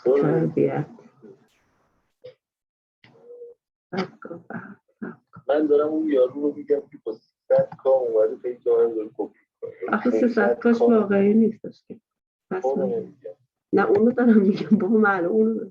تربیت. من دارم اون یارو رو میگم که با 300 کام اومده خیلی جا داره کپی کنه. آخه 300 کاش واقعی نیستش که. نه اونو دارم میگم بابا معلوم اونو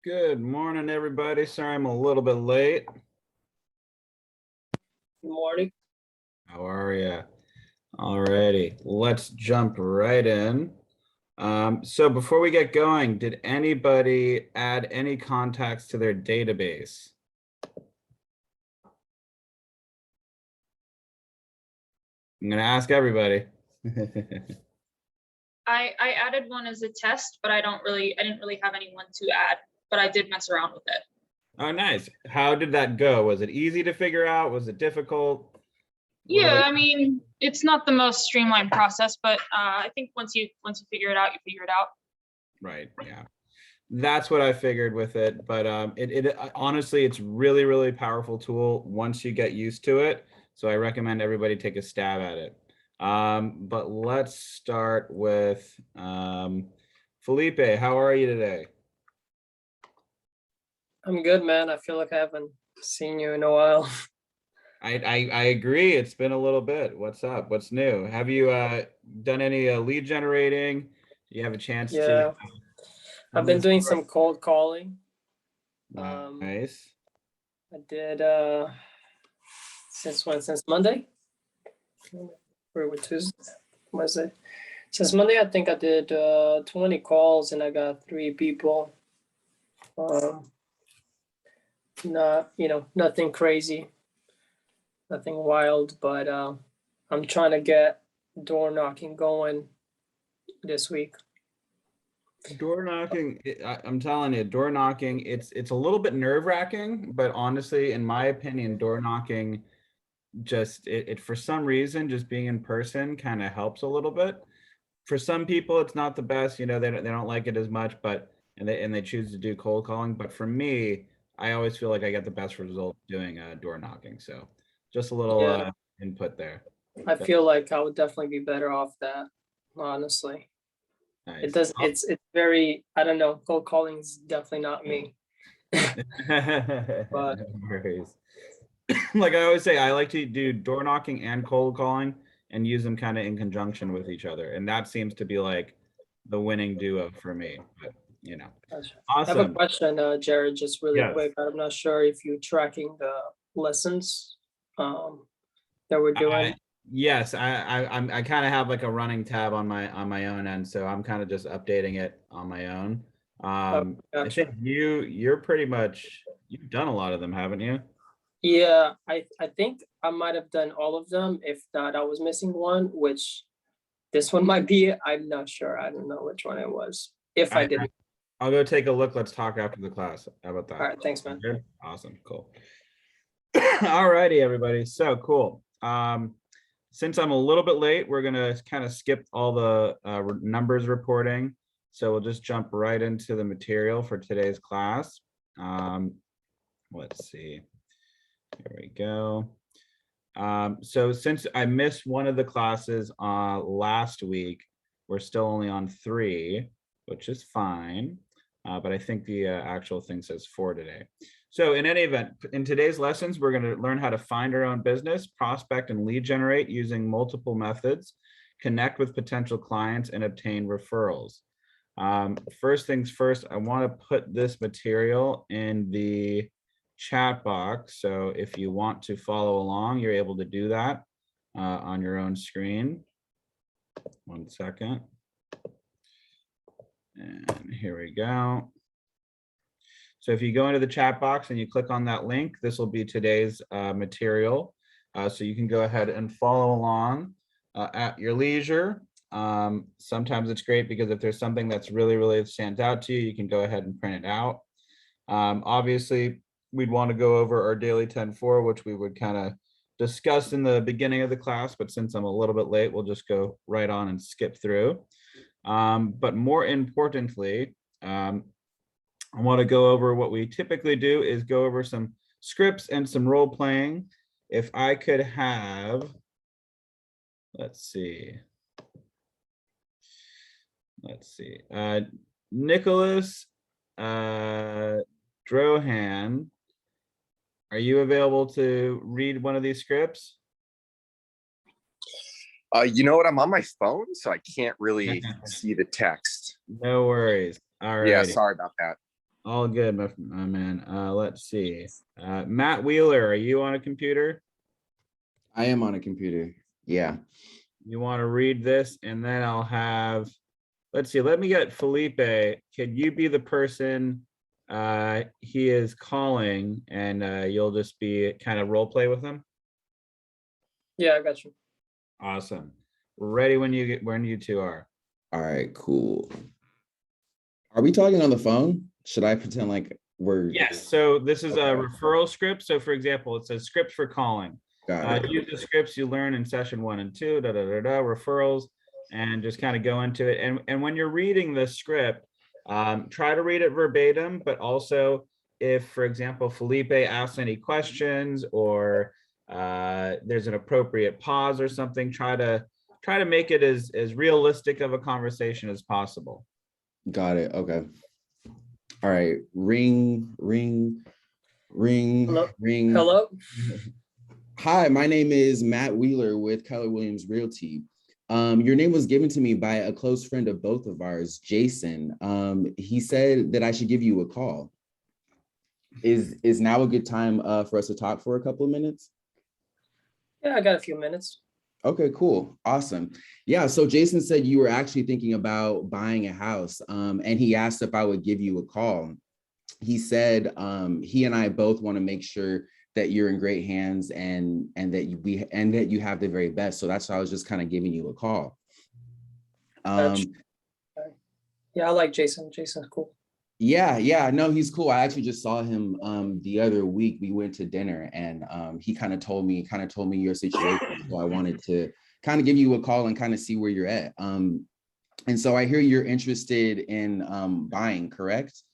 Good morning, everybody. Sorry I'm a little bit late. Good morning. How are you? Alrighty, let's jump right in. So before we get going, did anybody add any contacts to their database? I'm gonna ask everybody. I added one as a test, but I didn't really have anyone to add, but I did mess around with it. Oh, nice. How did that go? Was it easy to figure out? Was it difficult? Yeah, I mean, it's not the most streamlined process, but I think once you figure it out, you figure it out. Right, yeah. That's what I figured with it, but it honestly, it's really, really powerful tool once you get used to it. So I recommend everybody take a stab at it. But let's start with Felipe. How are you today? I'm good, man. I feel like I haven't seen you in a while. I agree. It's been a little bit. What's up? What's new? Have you done any lead generating? Do you have a chance Yeah, to? I've been doing some cold calling. Nice. I did since when? Since Monday? Or with Tuesday? Wednesday? Since Monday, I think I did 20 calls and I got 3 people. Nothing crazy, nothing wild, but I'm trying to get door knocking going this week. Door knocking, I'm telling you, door knocking, it's a little bit nerve wracking, but honestly, in my opinion, door knocking just it for some reason, just being in person kind of helps a little bit. For some people, it's not the best, they don't like it as much, but and they choose to do cold calling. But for me, I always feel like I get the best result doing door knocking. So just a little input there. I feel like I would definitely be better off that, honestly. Nice. It does. It's very. I don't know. Cold calling is definitely not me. But no worries. Like I always say, I like to do door knocking and cold calling and use them kind of in conjunction with each other, and that seems to be like the winning duo for me. But I have a awesome. question, Jared, just really Yes. quick. I'm not sure if you're tracking the lessons that we're doing. Yes, I kind of have like a running tab on my own end, so I'm kind of just updating it on my own. I Gotcha. think you're pretty much, you've done a lot of them, haven't you? Yeah, I think I might have done all of them. If not, I was missing one, which this one might be. I'm not sure. I don't know which one it was. If I did. I'll go take a look. Let's talk after the class. How about that? All right, thanks, man. Good? Awesome, cool. All righty, everybody. So cool. Since I'm a little bit late, we're gonna kind of skip all the numbers reporting. So we'll just jump right into the material for today's class. Let's see. Here we go. So since I missed one of the classes last week, we're still only on 3, which is fine. But I think the actual thing says 4 today. So in any event, in today's lessons, we're going to learn how to find our own business, prospect and lead generate using multiple methods, connect with potential clients, and obtain referrals. First things first, I want to put this material in the chat box. So if you want to follow along, you're able to do that on your own screen. 1 second. And here we go. So if you go into the chat box and you click on that link, this will be today's material. So you can go ahead and follow along at your leisure. Sometimes it's great because if there's something that's really, really stands out to you, you can go ahead and print it out. Obviously, we'd want to go over our daily 10-4, which we would kind of discuss in the beginning of the class, but since I'm a little bit late, we'll just go right on and skip through. But more importantly, I want to go over what we typically do is go over some scripts and some role playing. If I could have, let's see, Nicholas Drohan, are you available to read one of these scripts? You know what? I'm on my phone, so I can't really see the text. No worries. All right. Yeah, sorry about that. All good, my man. Let's see. Matt Wheeler, are you on a computer? I am on a computer. Yeah. You want to read this, and then I'll have, let's see, let me get Felipe. Can you be the person he is calling, and you'll just be kind of role play with him? Yeah, I got you. Awesome. Ready when you two are. All right, cool. Are we talking on the phone? Should I pretend like we're? Yes. So this is a Okay. referral script. So for example, it says script for calling. Got it. Use the scripts you learn in session 1 and 2, referrals, and just kind of go into it. And when you're reading the script, try to read it verbatim, but also if, for example, Felipe asks any questions or there's an appropriate pause or something, try to make it as realistic of a conversation as possible. Got it. Okay. All right. Ring. Hello? Ring. Hello? Hi, my name is Matt Wheeler with Keller Williams Realty. Your name was given to me by a close friend of both of ours, Jason. He said that I should give you a call. Is now a good time for us to talk for a couple of minutes? Yeah, I got a few minutes. Okay, cool. Awesome. Yeah, so Jason said you were actually thinking about buying a house, and he asked if I would give you a call. He said he and I both want to make sure that you're in great hands and that you have the very best. So that's why I was just kind of giving you a call. Yeah, I like Jason. Jason's cool. Yeah, no, he's cool. I actually just saw him the other week. We went to dinner and he kind of told me your situation. So I wanted to kind of give you a call and kind of see where you're at. And so I hear you're interested in buying, correct?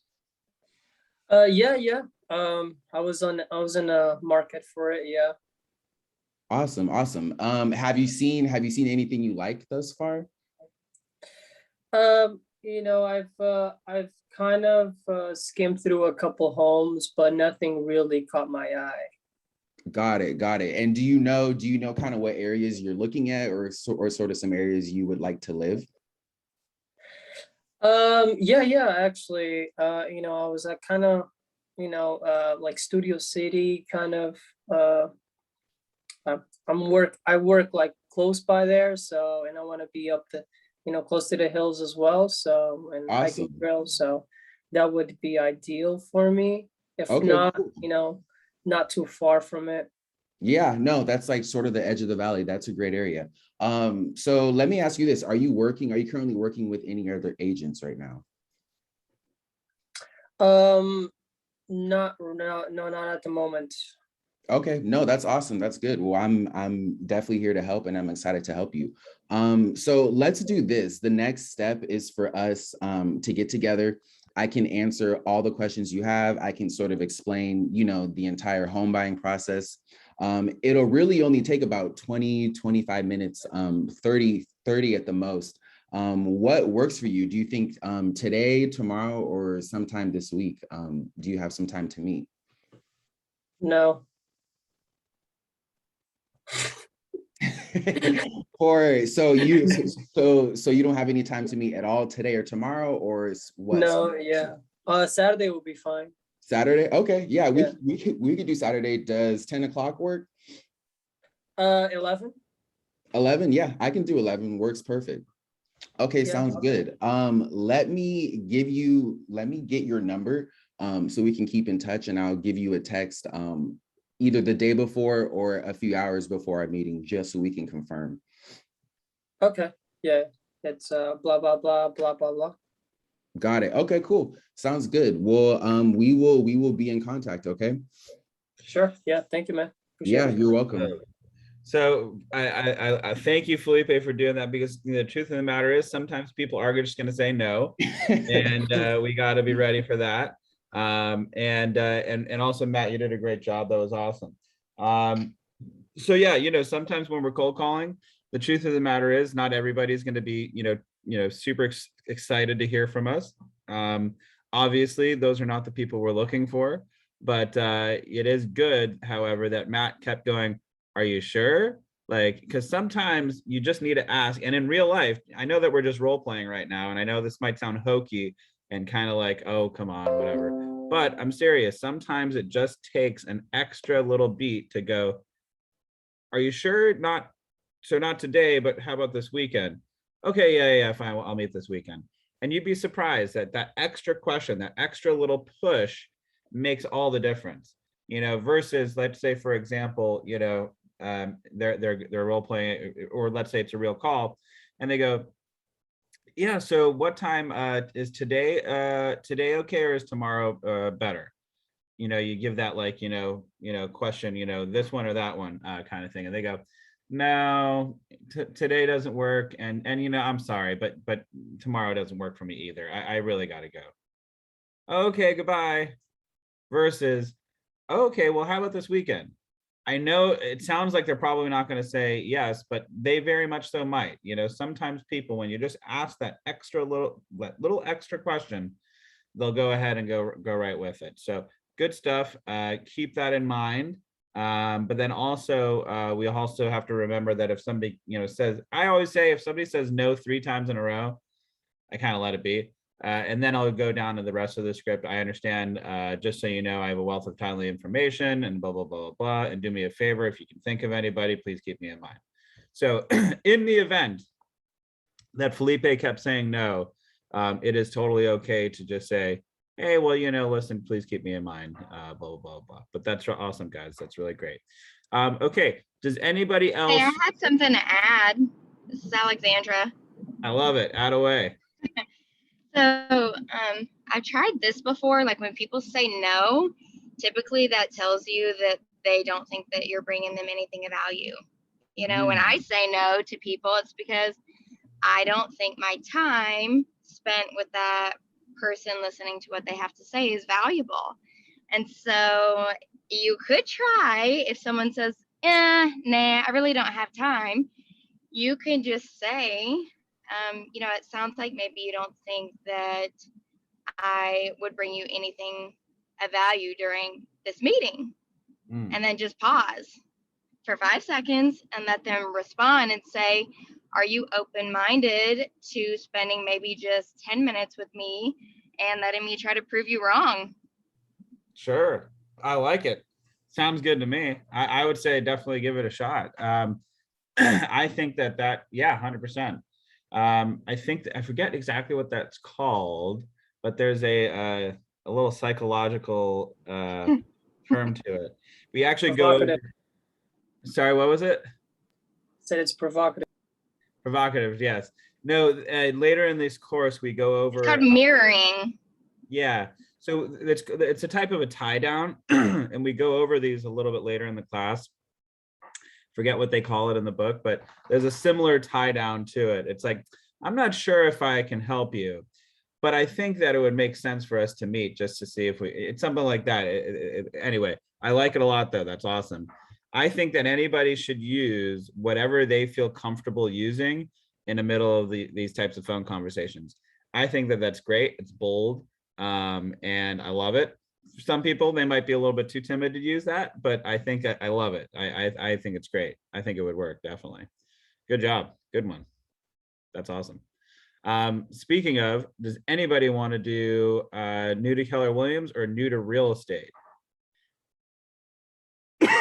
Yeah. I was in a market for it. Yeah. Awesome. Have you seen anything you like thus far? I've kind of skimmed through a couple homes, but nothing really caught my eye. Got it. And do you know kind of what areas you're looking at or sort of some areas you would like to live? Yeah, actually, I was at kind of, like Studio City kind of, I work like close by there. So, and I want to be up the, close to the hills as well. So, and hiking Awesome. trail. So that would be ideal for me. If Okay, not, cool. not too far from it. Yeah, no, that's like sort of the edge of the valley. That's a great area. So let me ask you this. Are you currently working with any other agents right now? No, not at the moment. Okay, no, that's awesome. That's good. Well, I'm definitely here to help and I'm excited to help you. So let's do this. The next step is for us to get together. I can answer all the questions you have. I can sort of explain, the entire home buying process. It'll really only take about 20-25 minutes, 30 at the most. What works for you? Do you think today, tomorrow, or sometime this week? Do you have some time to meet? No. So you don't have any time to meet at all today or tomorrow, or what? No, yeah. Saturday will be fine. Saturday? Okay, yeah, we could do Saturday. Does 10 o'clock work? 11. 11? Yeah, I can do 11. Works perfect. Okay, Yeah, sounds good. Let me get your number so we can keep in touch, and I'll give you a text either the day before or a few hours before our meeting, just so we can confirm. Okay. Yeah. It's blah blah blah blah blah blah. Got it. Okay, cool. Sounds good. Well, we will be in contact, okay? Sure. Yeah. Thank you, man. Appreciate Yeah, it. you're welcome. So I thank you, Felipe, for doing that, because the truth of the matter is sometimes people are just going to say no, and we got to be ready for that. And also, Matt, you did a great job. That was awesome. So yeah, sometimes when we're cold calling, the truth of the matter is not everybody's going to be, super excited to hear from us. Obviously, those are not the people we're looking for, but it is good, however, that Matt kept going, are you sure? Like, because sometimes you just need to ask. And in real life, I know that we're just role playing right now, and I know this might sound hokey, and kind of like, oh, come on, whatever. But I'm serious. Sometimes it just takes an extra little beat to go, are you sure? Not today, but how about this weekend? Okay, yeah, fine. I'll meet this weekend. And you'd be surprised that that extra question, that extra little push makes all the difference, versus, let's say, for example, they're role playing, or let's say it's a real call, and they go, yeah, so what time is today okay, or is tomorrow better? You give that, like, question, this one or that one kind of thing, and they go, no, today doesn't work, and I'm sorry, but tomorrow doesn't work for me either. I really got to go. Okay, goodbye. Versus, okay, well, how about this weekend? I know it sounds like they're probably not going to say yes, but they very much so might. Sometimes people, when you just ask that little extra question, they'll go ahead and go right with it. So good stuff. Keep that in mind. But then also, we also have to remember that if somebody, says, I always say, if somebody says no 3 times in a row, I kind of let it be. And then I'll go down to the rest of the script. I understand, just so you know, I have a wealth of timely information and blah, blah, blah, blah. And do me a favor, if you can think of anybody, please keep me in mind. So in the event that Felipe kept saying no, it is totally okay to just say, hey, well, listen, please keep me in mind, blah, blah, blah, blah. But that's awesome, guys. That's really great. Okay, does anybody else? Hey, I had something to add. This is Alexandra. I love it. Add away. So I've tried this before. Like when people say no, typically that tells you that they don't think that you're bringing them anything of value. When I say no to people, it's because I don't think my time spent with that person listening to what they have to say is valuable. And so you could try, if someone says, nah, I really don't have time, you can just say, it sounds like maybe you don't think that I would bring you anything of value during this meeting. And then just pause for 5 seconds and let them respond and say, are you open-minded to spending maybe just 10 minutes with me and letting me try to prove you wrong? Sure. I like it. Sounds good to me. I would say definitely give it a shot. I think that, yeah, 100%. I think I forget exactly what that's called, but there's a little psychological term to it. We actually go. Sorry, what was it? Said it's provocative. Provocative, yes. No, later in this course we go over. It's called mirroring. Yeah. So it's a type of a tie down, and we go over these a little bit later in the class. Forget what they call it in the book, but there's a similar tie down to it. It's like, I'm not sure if I can help you, but I think that it would make sense for us to meet just to see if it's something like that. Anyway, I like it a lot though. That's awesome. I think that anybody should use whatever they feel comfortable using in the middle of these types of phone conversations. I think that that's great. It's bold, and I love it. For some people, they might be a little bit too timid to use that, but I think I love it. I think it's great. I think it would work, definitely. Good job. Good one. That's awesome. Speaking of, does anybody want to do new to Keller Williams or new to real estate?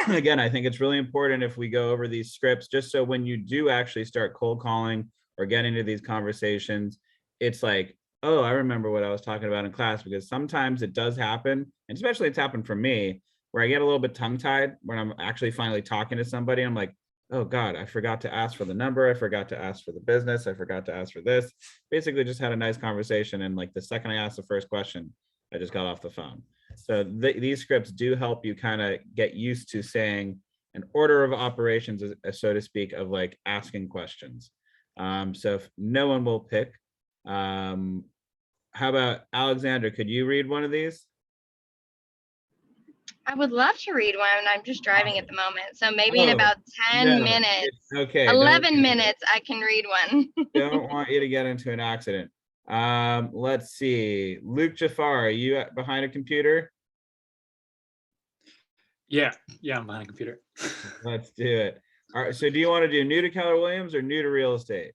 Again, I think it's really important if we go over these scripts, just so when you do actually start cold calling or get into these conversations, it's like, oh, I remember what I was talking about in class, because sometimes it does happen, and especially it's happened for me, where I get a little bit tongue-tied when I'm actually finally talking to somebody. I'm like, oh God, I forgot to ask for the number. I forgot to ask for the business. I forgot to ask for this. Basically just had a nice conversation. And like the second I asked the first question, I just got off the phone. So these scripts do help you kind of get used to saying an order of operations, so to speak, of like asking questions. So if no one will pick, how about Alexandra? Could you read one of these? I would love to read one. I'm just driving at the moment. So maybe in about 10 minutes, okay, 11 minutes, I can read one. Don't want you to get into an accident. Let's see. Luke Jafar, are you behind a computer? Yeah, I'm behind a computer. Let's do it. All right, so do you want to do new to Keller Williams or new to real estate?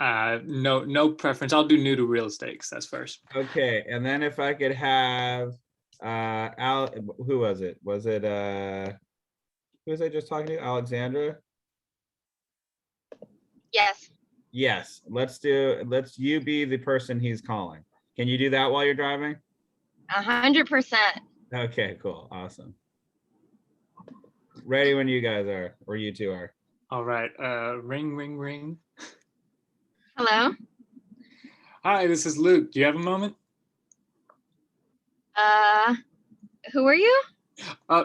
No preference. I'll do new to real estate 'cause that's first. Okay, and then if I could have Al, who was it? Was it who was I just talking to? Alexandra? Yes. Yes, let's you be the person he's calling. Can you do that while you're driving? 100%. Okay, cool. Awesome. Ready when you guys are, or you two are. All right. Ring, ring, ring. Hello. Hi, this is Luke. Do you have a moment? Who are you?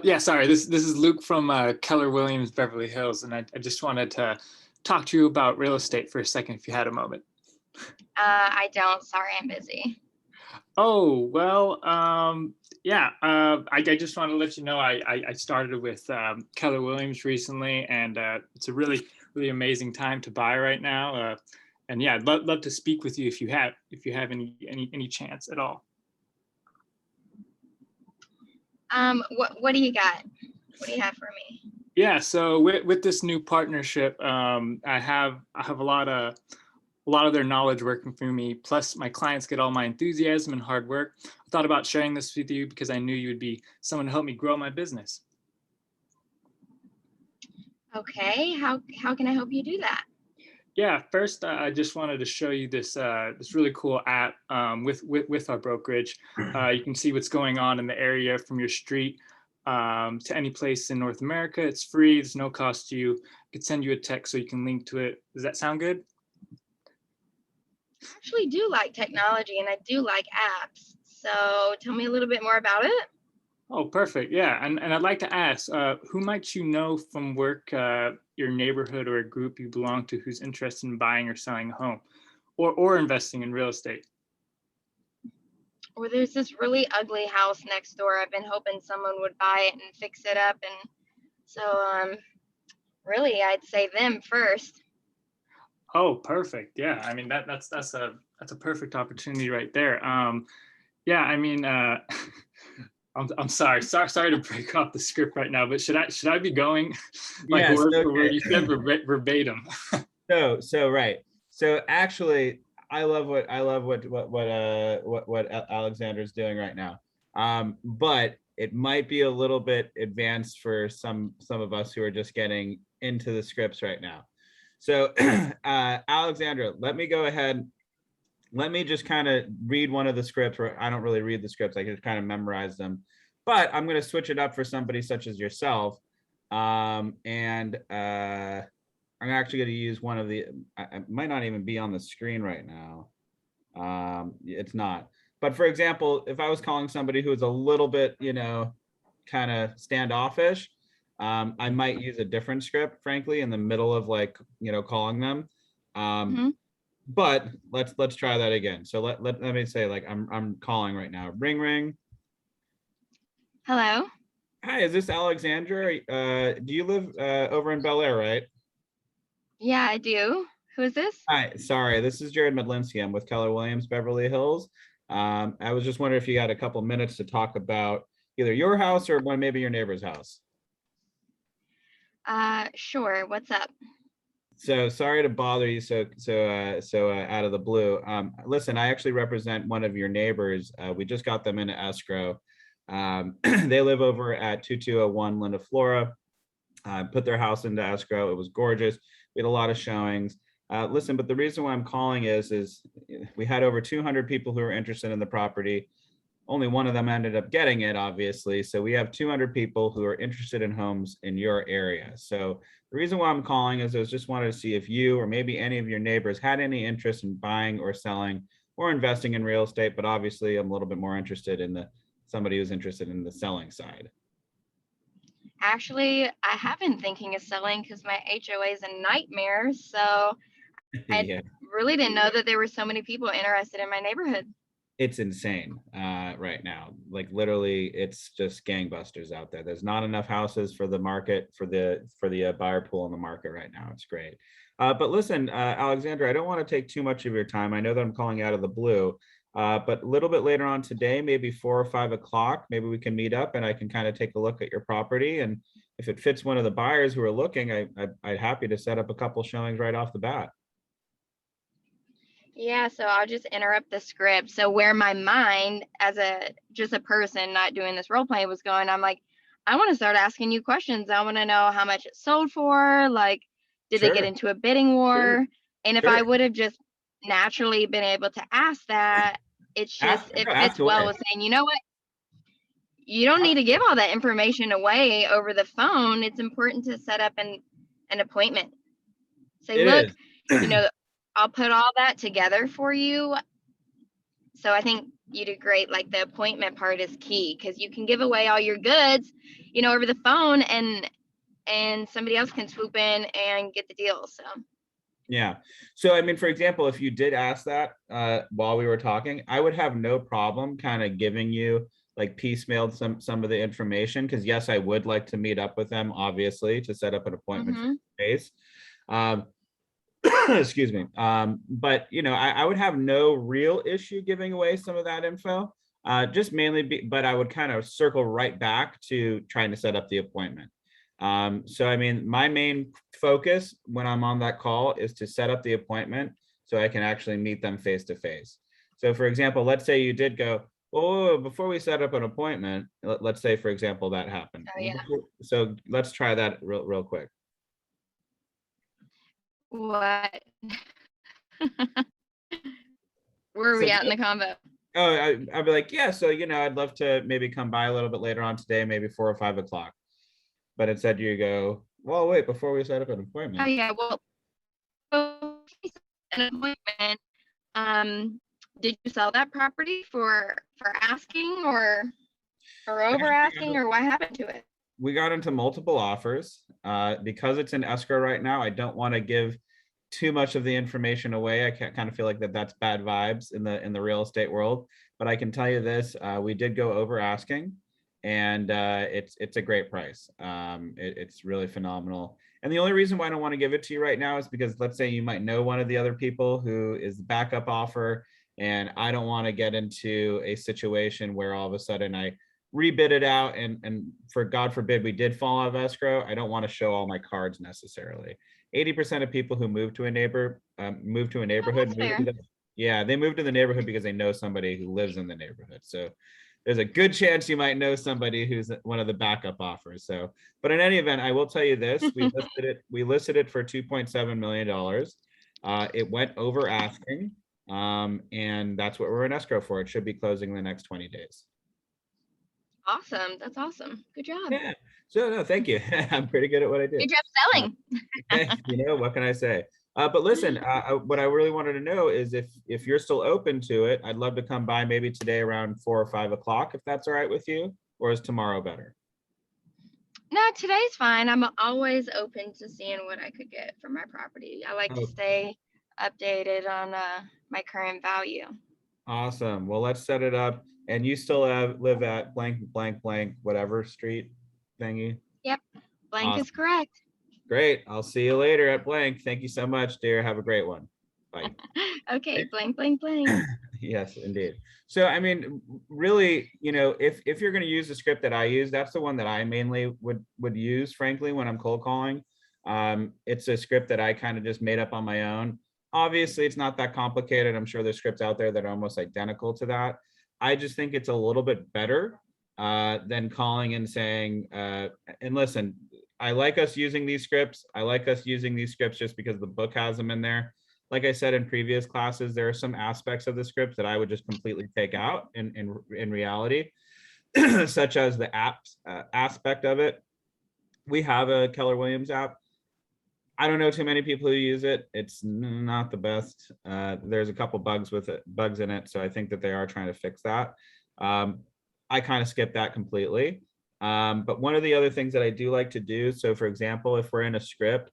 Yeah, sorry. This is Luke from Keller Williams, Beverly Hills, and I just wanted to talk to you about real estate for a second if you had a moment. I don't. Sorry, I'm busy. Oh, well, yeah, I just want to let you know I started with Keller Williams recently, and it's a really amazing time to buy right now. And yeah, I'd love to speak with you if you have any chance at all. What do you got? What do you have for me? Yeah, so with this new partnership, I have a lot of their knowledge working for me. Plus, my clients get all my enthusiasm and hard work. I thought about sharing this with you because I knew you would be someone to help me grow my business. Okay, how can I help you do that? Yeah, first, I just wanted to show you this really cool app with our brokerage. You can see what's going on in the area from your street to any place in North America. It's free. There's no cost to you. I could send you a text so you can link to it. Does that sound good? I actually do like technology and I do like apps. So tell me a little bit more about it. Oh, perfect. Yeah. And I'd like to ask, who might you know from work, your neighborhood, or a group you belong to who's interested in buying or selling a home or investing in real estate? Or there's this really ugly house next door. I've been hoping someone would buy it and fix it up. And so really I'd say them first. Oh, perfect. Yeah. I mean, that's a perfect opportunity right there. Yeah, I mean, I'm sorry to break off the script right now, but should I be going like Yes, word for okay. word? You said verbatim. So right. So actually, I love what Alexander's doing right now. But it might be a little bit advanced for some of us who are just getting into the scripts right now. So Alexandra, let me go ahead. Let me just kind of read one of the scripts where I don't really read the scripts. I just kind of memorize them. But I'm going to switch it up for somebody such as yourself. I'm actually going to use one of the, it might not even be on the screen right now. It's not. But for example, if I was calling somebody who is a little bit, kind of standoffish, I might use a different script, frankly, in the middle of calling them. But let's try that again. So let me say, like, I'm calling right now. Ring, ring. Hello. Hi, is this Alexandra? Do you live over in Bel Air, right? Yeah, I do. Who is this? Hi, sorry, this is Jared Medlinski. I'm with Keller Williams, Beverly Hills. I was just wondering if you had a couple minutes to talk about either your house or maybe your neighbor's house. Sure. What's up? So sorry to bother you so out of the blue. Listen, I actually represent one of your neighbors. We just got them into escrow. They live over at 2201 Linda Flora. Put their house into escrow. It was gorgeous. We had a lot of showings. Listen, but the reason why I'm calling is we had over 200 people who were interested in the property. Only one of them ended up getting it, obviously. So we have 200 people who are interested in homes in your area. So the reason why I'm calling is I just wanted to see if you or maybe any of your neighbors had any interest in buying or selling or investing in real estate. But obviously, I'm a little bit more interested in somebody who's interested in the selling side. Actually, I have been thinking of selling because my HOA is a nightmare. So Yeah. I really didn't know that there were so many people interested in my neighborhood. It's insane right now. Like literally, it's just gangbusters out there. There's not enough houses for the market, for the buyer pool in the market right now. It's great. But listen, Alexandra, I don't want to take too much of your time. I know that I'm calling out of the blue, but a little bit later on today, maybe 4 or 5 o'clock, maybe we can meet up and I can kind of take a look at your property. And if it fits one of the buyers who are looking, I'd happy to set up a couple showings right off the bat. Yeah, so I'll just interrupt the script. So where my mind as just a person not doing this role play was going, I'm like, I want to start asking you questions. I want to know how much it sold for, like, did they get Sure, into a bidding war? And if I sure. would have just naturally been able to ask that, it's just, it Ask fits well away. with saying, you know what? You don't need to give all that information away over the phone. It's important to set up an appointment. Say, It look, is. you know, I'll put all that together for you. So I think you did great. Like the appointment part is key because you can give away all your goods, you know, over the phone and somebody else can swoop in and get the deal. So Yeah. So, I mean, for example, if you did ask that while we were talking, I would have no problem kind of giving you like piecemealed some of the information, because yes, I would like to meet up with them, obviously, to set up an appointment face. Excuse me. But you know, I would have no real issue giving away some of that info. Just mainly, but I would kind of circle right back to trying to set up the appointment. So I mean, my main focus when I'm on that call is to set up the appointment so I can actually meet them face to face. So for example, let's say you did go, oh, before we set up an appointment, let's say, for example, that happened. Oh, yeah. So let's try that real quick. what? Where are So we at in the combo? Oh, I'd be like, yeah, so, you know, I'd love to maybe come by a little bit later on today, maybe 4 or 5 o'clock. But instead you go, well, wait, before we set up an Oh appointment. yeah, well, an appointment. Did you sell that property for asking or over asking, or what happened to it? We got into multiple offers. Because it's in escrow right now, I don't want to give too much of the information away. I kind of feel like that's bad vibes in the real estate world. But I can tell you this, we did go over asking, and it's a great price. It's really phenomenal. And the only reason why I don't want to give it to you right now is because let's say you might know one of the other people who is the backup offer, and I don't want to get into a situation where all of a sudden I rebid it out and for God forbid we did fall out of escrow. I don't want to show all my cards necessarily. 80% of people who move to a neighborhood, yeah, they move to the neighborhood because they know somebody who lives in the neighborhood. So there's a good chance you might know somebody who's one of the backup offers. So, but in any event, I will tell you this: we listed it for $2.7 million. It went over asking, and that's what we're in escrow for. It should be closing in the next 20 days. Awesome. That's awesome. Good job. Yeah. So no, thank you. I'm pretty good at what I do. Good job selling. You know, what can I say? But listen, what I really wanted to know is if you're still open to it, I'd love to come by maybe today around 4 or 5 o'clock, if that's all right with you, or is tomorrow better? No, today's fine. I'm always open to seeing what I could get for my property. I like to stay updated on my current value. Awesome. Well, let's set it up. And you still live at blank, blank, blank, whatever street thingy? Yep. Blank Awesome. is correct. Great. I'll see you later at blank. Thank you so much, dear. Have a great one. Bye. Okay. Blank, blank, blank. Yes, indeed. So, I mean, really, you know, if you're going to use the script that I use, that's the one that I mainly would use, frankly, when I'm cold calling. It's a script that I kind of just made up on my own. Obviously, it's not that complicated. I'm sure there's scripts out there that are almost identical to that. I just think it's a little bit better than calling and saying, and listen, I like us using these scripts. I like us using these scripts just because the book has them in there. Like I said in previous classes, there are some aspects of the script that I would just completely take out in reality, such as the apps aspect of it. We have a Keller Williams app. I don't know too many people who use it. It's not the best. There's a couple bugs in it. So I think that they are trying to fix that. I kind of skip that completely. But one of the other things that I do like to do, so for example, if we're in a script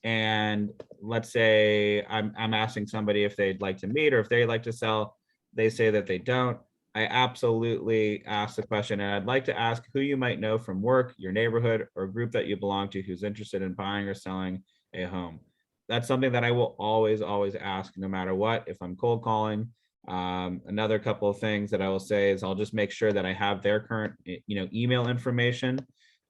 and let's say I'm asking somebody if they'd like to meet or if they'd like to sell, they say that they don't. I absolutely ask the question, and I'd like to ask who you might know from work, your neighborhood, or group that you belong to who's interested in buying or selling a home. That's something that I will always ask no matter what. If I'm cold calling, another couple of things that I will say is I'll just make sure that I have their current, email information.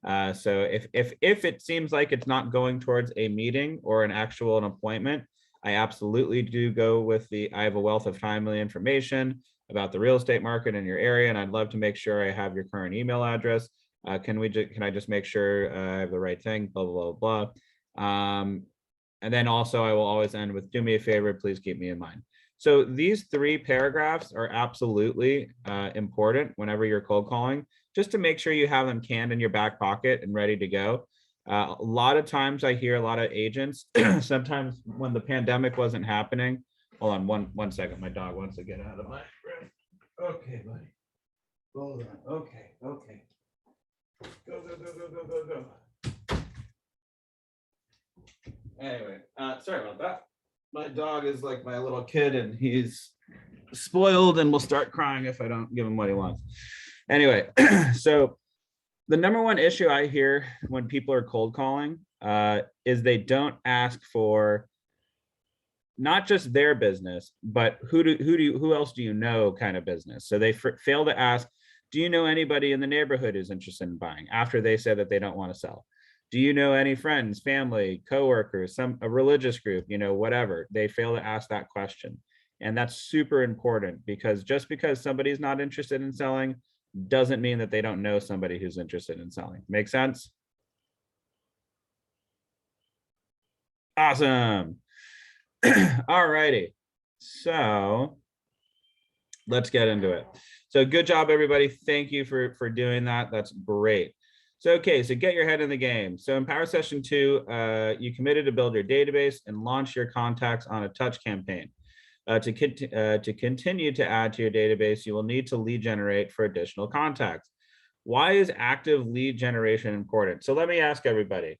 So if it seems like it's not going towards a meeting or an appointment, I absolutely do go with I have a wealth of timely information about the real estate market in your area, and I'd love to make sure I have your current email address. Can I just make sure I have the right thing, blah, blah, blah, blah. And then also I will always end with, do me a favor, please keep me in mind. So these 3 paragraphs are absolutely important whenever you're cold calling, just to make sure you have them canned in your back pocket and ready to go. A lot of times I hear a lot of agents, sometimes when the pandemic wasn't happening, hold on one second, my dog wants to get out of my room. Okay, buddy. Hold on, okay. Go. Anyway, sorry about that. My dog is like my little kid and he's spoiled and will start crying if I don't give him what he wants. Anyway, so the number one issue I hear when people are cold calling is they don't ask for not just their business, but who else do you know kind of business. So they fail to ask, do you know anybody in the neighborhood who's interested in buying, after they say that they don't want to sell? Do you know any friends, family, coworkers, a religious group, whatever? They fail to ask that question. And that's super important, because just because somebody's not interested in selling doesn't mean that they don't know somebody who's interested in selling. Make sense? Awesome. All righty. So let's get into it. So good job, everybody. Thank you for doing that. That's great. So, okay, so get your head in the game. So in Power Session 2, you committed to build your database and launch your contacts on a touch campaign. To continue to add to your database, you will need to lead generate for additional contacts. Why is active lead generation important? So let me ask everybody.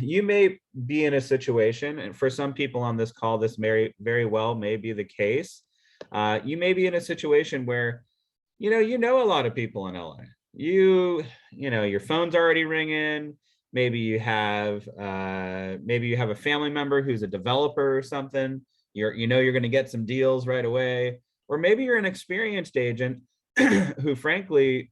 You may be in a situation, and for some people on this call, this very well may be the case. You may be in a situation where, you know a lot of people in LA. Your phone's already ringing. Maybe you have a family member who's a developer or something. You're going to get some deals right away. Or maybe you're an experienced agent who, frankly,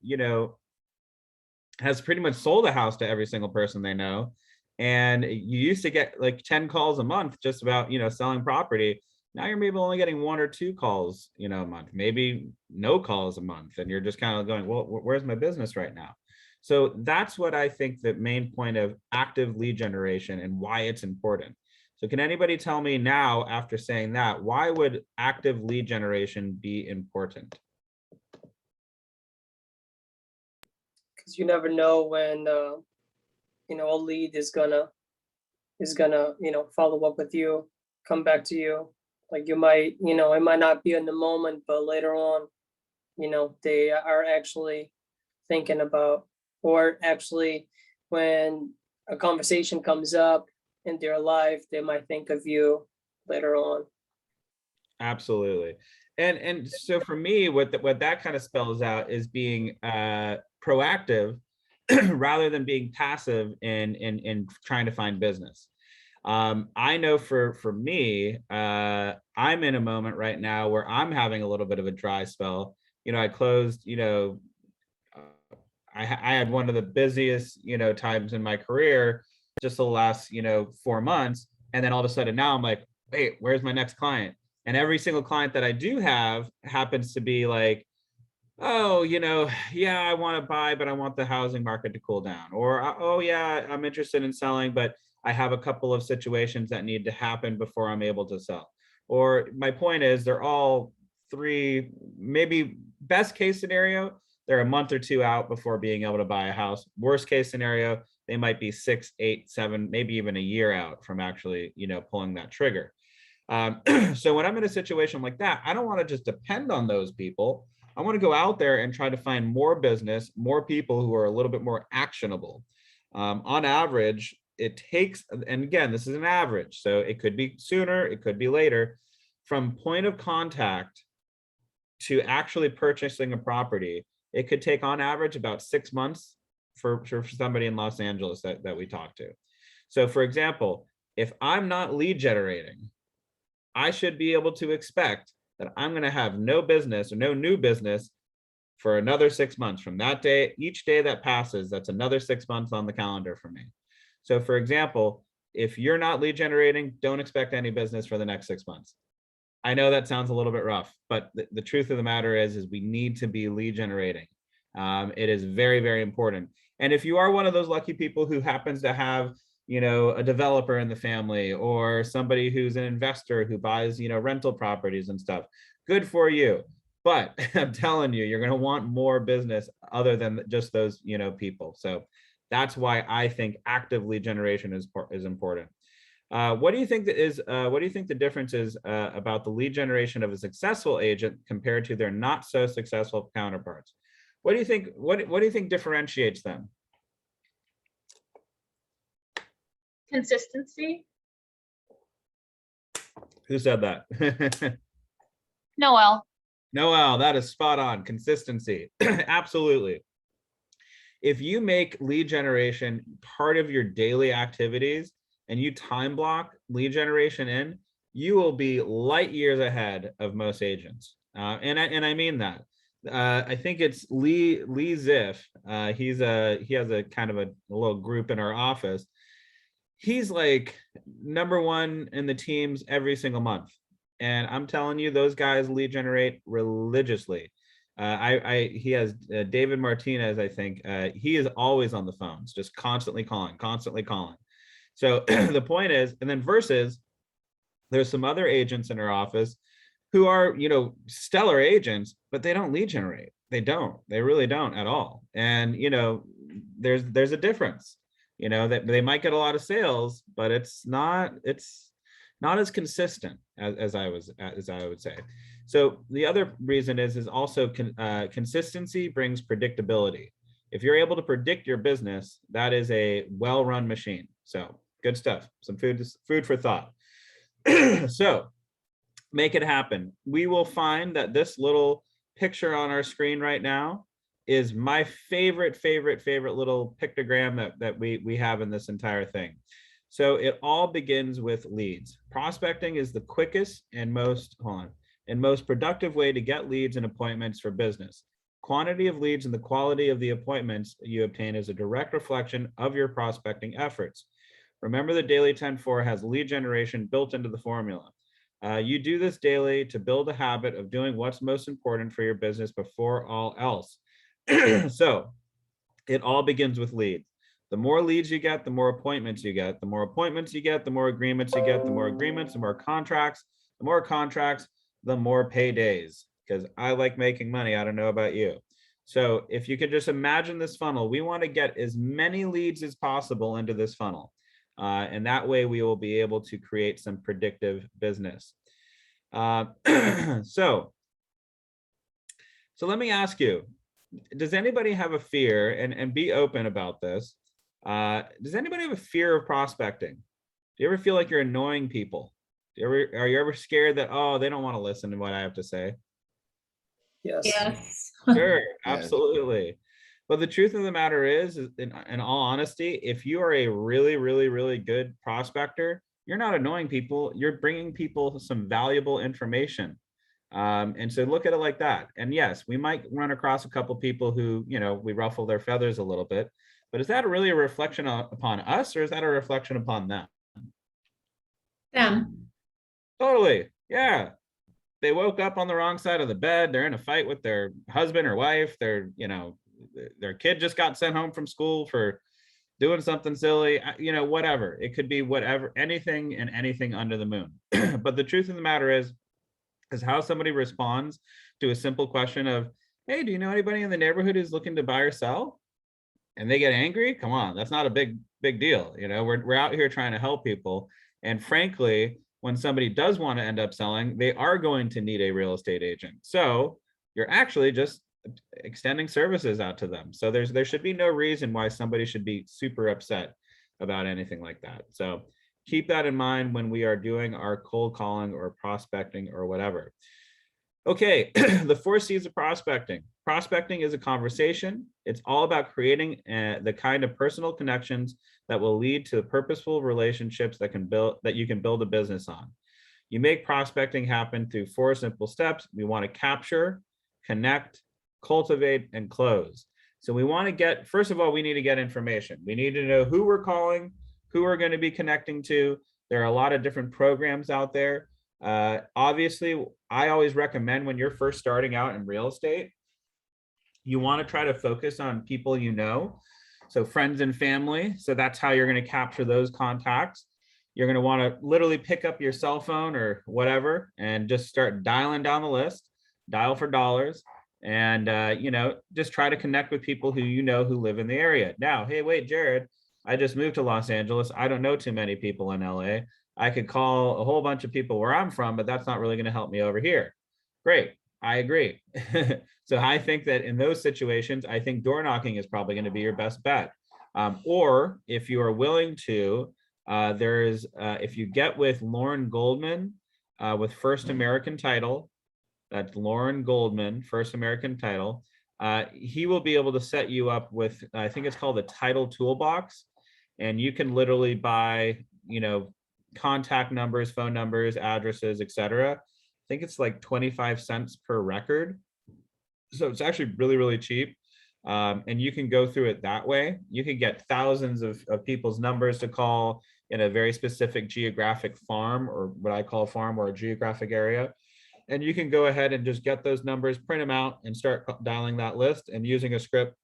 has pretty much sold a house to every single person they know. And you used to get like 10 calls a month just about, selling property. Now you're maybe only getting 1 or 2 calls, a month, maybe no calls a month. And you're just kind of going, well, where's my business right now? So that's what I think the main point of active lead generation and why it's important. So can anybody tell me now, after saying that, why would active lead generation be important? Because you never know when a lead is gonna follow up with you, come back to you. Like you might, it might not be in the moment, but later on, they are actually thinking about, or actually when a conversation comes up in their life, they might think of you later on. Absolutely. And so for me, what that kind of spells out is being proactive rather than being passive in trying to find business. I know for me, I'm in a moment right now where I'm having a little bit of a dry spell. I closed, I had one of the busiest, times in my career, just the last, 4 months. And then all of a sudden now I'm like, wait, where's my next client? And every single client that I do have happens to be like, oh, yeah, I want to buy, but I want the housing market to cool down. Or, oh, yeah, I'm interested in selling, but I have a couple of situations that need to happen before I'm able to sell. Or my point is, they're all 3, maybe best case scenario, they're a month or 2 out before being able to buy a house. Worst case scenario, they might be 6, 8, 7, maybe even a year out from actually, pulling that trigger. So when I'm in a situation like that, I don't want to just depend on those people. I want to go out there and try to find more business, more people who are a little bit more actionable. On average, it takes, and again, this is an average, so it could be sooner, it could be later, from point of contact to actually purchasing a property, it could take on average about 6 months for somebody in Los Angeles that we talk to. So for example, if I'm not lead generating, I should be able to expect that I'm going to have no business or no new business for another 6 months from that day. Each day that passes, that's another 6 months on the calendar for me. So for example, if you're not lead generating, don't expect any business for the next 6 months. I know that sounds a little bit rough, but the truth of the matter is we need to be lead generating. It is very, very important. And if you are one of those lucky people who happens to have, you know, a developer in the family or somebody who's an investor who buys, you know, rental properties and stuff, good for you. But I'm telling you, you're going to want more business other than just those, you know, people. So that's why I think active lead generation is important. What do you think the difference is about the lead generation of a successful agent compared to their not so successful counterparts? What do you think? What do you think differentiates them? Consistency. Who said that? Noel. Noel, that is spot on. Consistency. Absolutely. If you make lead generation part of your daily activities and you time block lead generation in, you will be light years ahead of most agents. And I mean that. I think it's Lee Ziff. He has a kind of a little group in our office. He's like #1 in the teams every single month. And I'm telling you, those guys lead generate religiously. He has David Martinez, I think. He is always on the phones, just constantly calling. So the point is, and then versus there's some other agents in our office who are, you know, stellar agents, but they don't lead generate. They really don't at all. And, you know, there's a difference, you know, that they might get a lot of sales, but it's not as consistent as I would say. So the other reason is also consistency brings predictability. If you're able to predict your business, that is a well-run machine. So good stuff. Some food for thought. So make it happen. We will find that this little picture on our screen right now is my favorite little pictogram that we have in this entire thing. So it all begins with leads. Prospecting is the quickest and most productive way to get leads and appointments for business. Quantity of leads and the quality of the appointments you obtain is a direct reflection of your prospecting efforts. Remember, the daily 10-4 has lead generation built into the formula. You do this daily to build a habit of doing what's most important for your business before all else. So it all begins with leads. The more leads you get, the more appointments you get. The more appointments you get, the more agreements you get. The more agreements, the more contracts. The more contracts, the more paydays. Because I like making money. I don't know about you. So if you could just imagine this funnel, we want to get as many leads as possible into this funnel. And that way we will be able to create some predictive business. So let me ask you, does anybody have a fear, and be open about this? Does anybody have a fear of prospecting? Do you ever feel like you're annoying people? Are you ever scared that, oh, they don't want to listen to what I have to say? Yes. Sure, absolutely. But the truth of the matter is in all honesty, if you are a really good prospector, you're not annoying people. You're bringing people some valuable information. And so look at it like that. And yes, we might run across a couple people who, you know, we ruffle their feathers a little bit, but is that really a reflection upon us, or is that a reflection upon them? Them. Totally. Yeah. They woke up on the wrong side of the bed. They're in a fight with their husband or wife. Their kid just got sent home from school for doing something silly, you know, whatever. It could be whatever, anything and anything under the moon. But the truth of the matter is how somebody responds to a simple question of, hey, do you know anybody in the neighborhood who's looking to buy or sell? And they get angry. Come on, that's not a big deal. You know, we're out here trying to help people. And frankly, when somebody does want to end up selling, they are going to need a real estate agent. So you're actually just extending services out to them. So there should be no reason why somebody should be super upset about anything like that. So keep that in mind when we are doing our cold calling or prospecting or whatever. Okay, the 4 C's of prospecting. Prospecting is a conversation. It's all about creating the kind of personal connections that will lead to purposeful relationships that you can build a business on. You make prospecting happen through 4 simple steps. We want to capture, connect, cultivate, and close. So we want to first of all, we need to get information. We need to know who we're calling, who we're going to be connecting to. There are a lot of different programs out there. Obviously, I always recommend when you're first starting out in real estate, you want to try to focus on people you know. So friends and family. So that's how you're going to capture those contacts. You're going to want to literally pick up your cell phone or whatever and just start dialing down the list, dial for dollars, and just try to connect with people who you know who live in the area. Now, hey, wait, Jared, I just moved to Los Angeles. I don't know too many people in LA. I could call a whole bunch of people where I'm from, but that's not really going to help me over here. Great, I agree. So I think that in those situations, I think door knocking is probably going to be your best bet. Or if you are willing to, if you get with Lauren Goldman with First American Title, that's Lauren Goldman, First American Title, he will be able to set you up with, I think it's called the Title Toolbox, and you can literally buy, contact numbers, phone numbers, addresses, etc. I think it's like 25 cents per record. So it's actually really, really cheap. And you can go through it that way. You can get thousands of people's numbers to call in a very specific geographic farm, or what I call a farm, or a geographic area. And you can go ahead and just get those numbers, print them out, and start dialing that list and using a script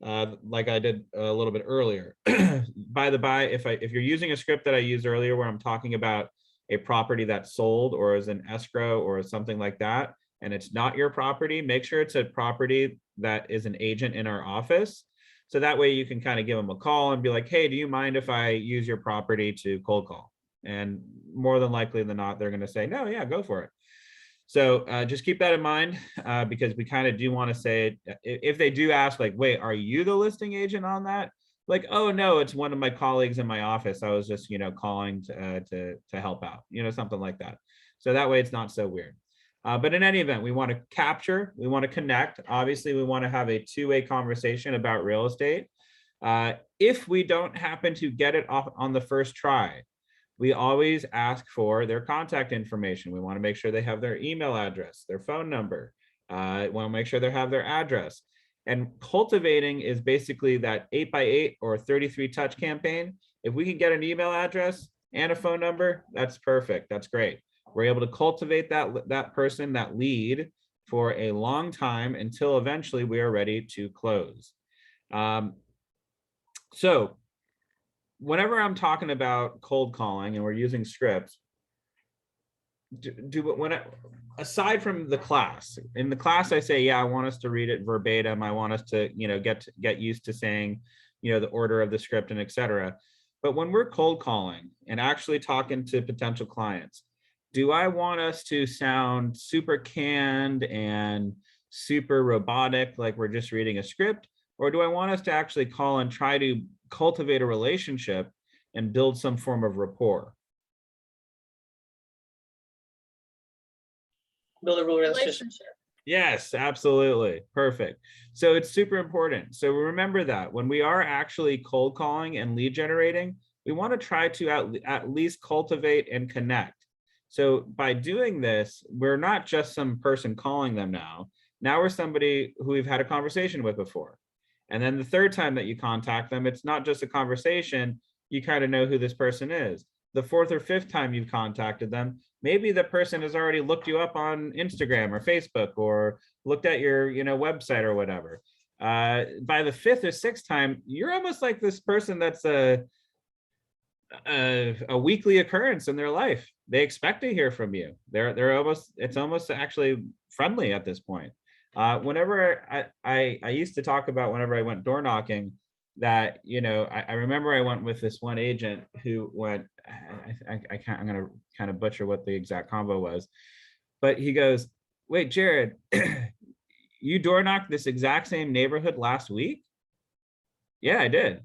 like I did a little bit earlier. By the by, if you're using a script that I used earlier where I'm talking about a property that's sold or is an escrow or something like that, and it's not your property, make sure it's a property that is an agent in our office. So that way you can kind of give them a call and be like, hey, do you mind if I use your property to cold call? And more than likely than not, they're going to say, no, yeah, go for it. So just keep that in mind, because we kind of do want to say, if they do ask, like, wait, are you the listing agent on that? Like, oh, no, it's one of my colleagues in my office. I was just, calling to help out, something like that. So that way it's not so weird. But in any event, we want to capture, we want to connect. Obviously, we want to have a two-way conversation about real estate. If we don't happen to get it off on the first try, we always ask for their contact information. We want to make sure they have their email address, their phone number. We want to make sure they have their address. And cultivating is basically that 8x8 or 33 touch campaign. If we can get an email address and a phone number, that's perfect. That's great. We're able to cultivate that person, that lead, for a long time until eventually we are ready to close. So whenever I'm talking about cold calling and we're using scripts, aside from the class, in the class I say, yeah, I want us to read it verbatim. I want us to, get used to saying, the order of the script and etc. But when we're cold calling and actually talking to potential clients, do I want us to sound super canned and super robotic, like we're just reading a script? Or do I want us to actually call and try to cultivate a relationship and build some form of rapport? Build a relationship. Yes, absolutely. Perfect. So it's super important. So remember that when we are actually cold calling and lead generating, we want to try to at least cultivate and connect. So by doing this, we're not just some person calling them now. Now we're somebody who we've had a conversation with before. And then the third time that you contact them, it's not just a conversation. You kind of know who this person is. The fourth or fifth time you've contacted them, maybe the person has already looked you up on Instagram or Facebook or looked at your website or whatever. By the fifth or sixth time, you're almost like this person that's a weekly occurrence in their life. They expect to hear from you. It's almost actually friendly at this point. Whenever I used to talk about whenever I went door knocking, that I remember I went with this one agent who went, I'm gonna kind of butcher what the exact combo was, but he goes, wait, Jared, you door knocked this exact same neighborhood last week? Yeah, I did.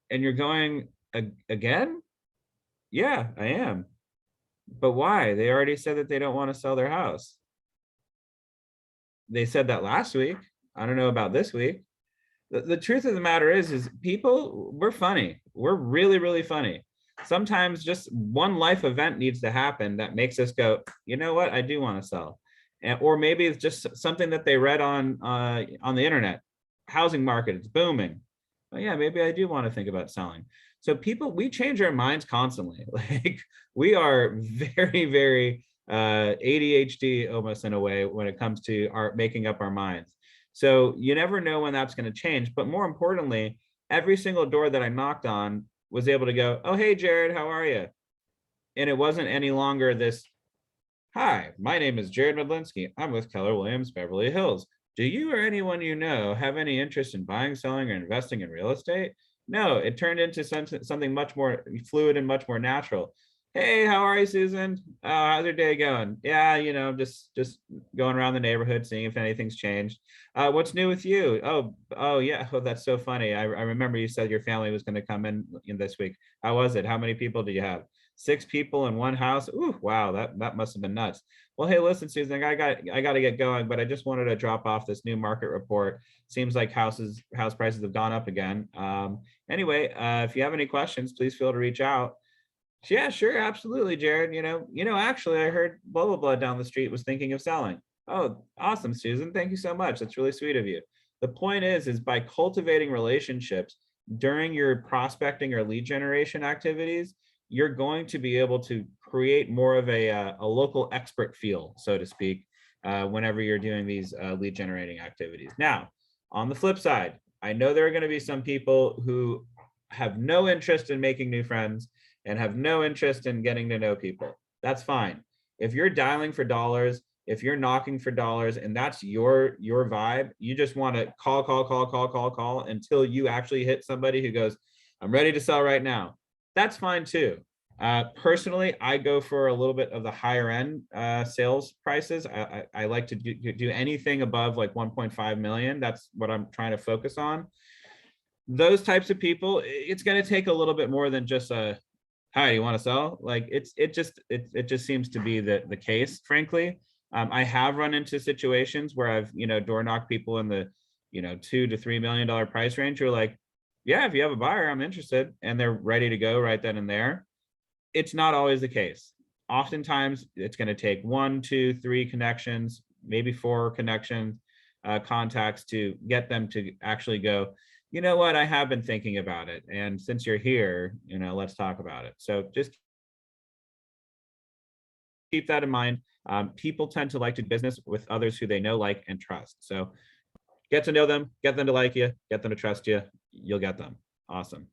And you're going again? Yeah, I am. But why? They already said that they don't want to sell their house. They said that last week. I don't know about this week. The truth of the matter is people, we're funny. We're really, really funny. Sometimes just one life event needs to happen that makes us go, you know what? I do want to sell. Or maybe it's just something that they read on the internet. Housing market, it's booming. Well, yeah, maybe I do want to think about selling. So people, we change our minds constantly. Like we are very, very ADHD almost in a way when it comes to our making up our minds. So you never know when that's going to change. But more importantly, every single door that I knocked on was able to go, oh, hey, Jared, how are you? And it wasn't any longer this, hi, my name is Jared Medlinski. I'm with Keller Williams, Beverly Hills. Do you or anyone you know have any interest in buying, selling, or investing in real estate? No, it turned into something much more fluid and much more natural. Hey, how are you, Susan? How's your day going? Yeah, you know, just going around the neighborhood, seeing if anything's changed. What's new with you? Oh yeah. Oh, that's so funny. I remember you said your family was going to come in this week. How was it? How many people do you have? 6 people in one house. Ooh, wow, that must have been nuts. Well, hey, listen, Susan, I got to get going, but I just wanted to drop off this new market report. Seems like house prices have gone up again. Anyway, if you have any questions, please feel to reach out. Yeah, sure, absolutely, Jared. You know, actually, I heard blah blah blah down the street was thinking of selling. Oh, awesome, Susan. Thank you so much. That's really sweet of you. The point is by cultivating relationships during your prospecting or lead generation activities, you're going to be able to create more of a local expert feel, so to speak, whenever you're doing these lead generating activities. Now, on the flip side, I know there are going to be some people who have no interest in making new friends and have no interest in getting to know people. That's fine. If you're dialing for dollars, if you're knocking for dollars and that's your vibe, you just want to call until you actually hit somebody who goes, I'm ready to sell right now. That's fine too. Personally, I go for a little bit of the higher end sales prices. I like to do anything above like 1.5 million. That's what I'm trying to focus on. Those types of people, it's going to take a little bit more than just a, hi, you want to sell? Like it just seems to be the case, frankly. I have run into situations where I've, door knocked people in the, $2 to $3 million price range who are like, yeah, if you have a buyer, I'm interested. And they're ready to go right then and there. It's not always the case. Oftentimes it's going to take 1, 2, 3 connections, maybe 4 connections, contacts to get them to actually go, you know what, I have been thinking about it. And since you're here, let's talk about it. So just keep that in mind. People tend to like to do business with others who they know, like, and trust. So get to know them, get them to like you, get them to trust you, you'll get them. Awesome.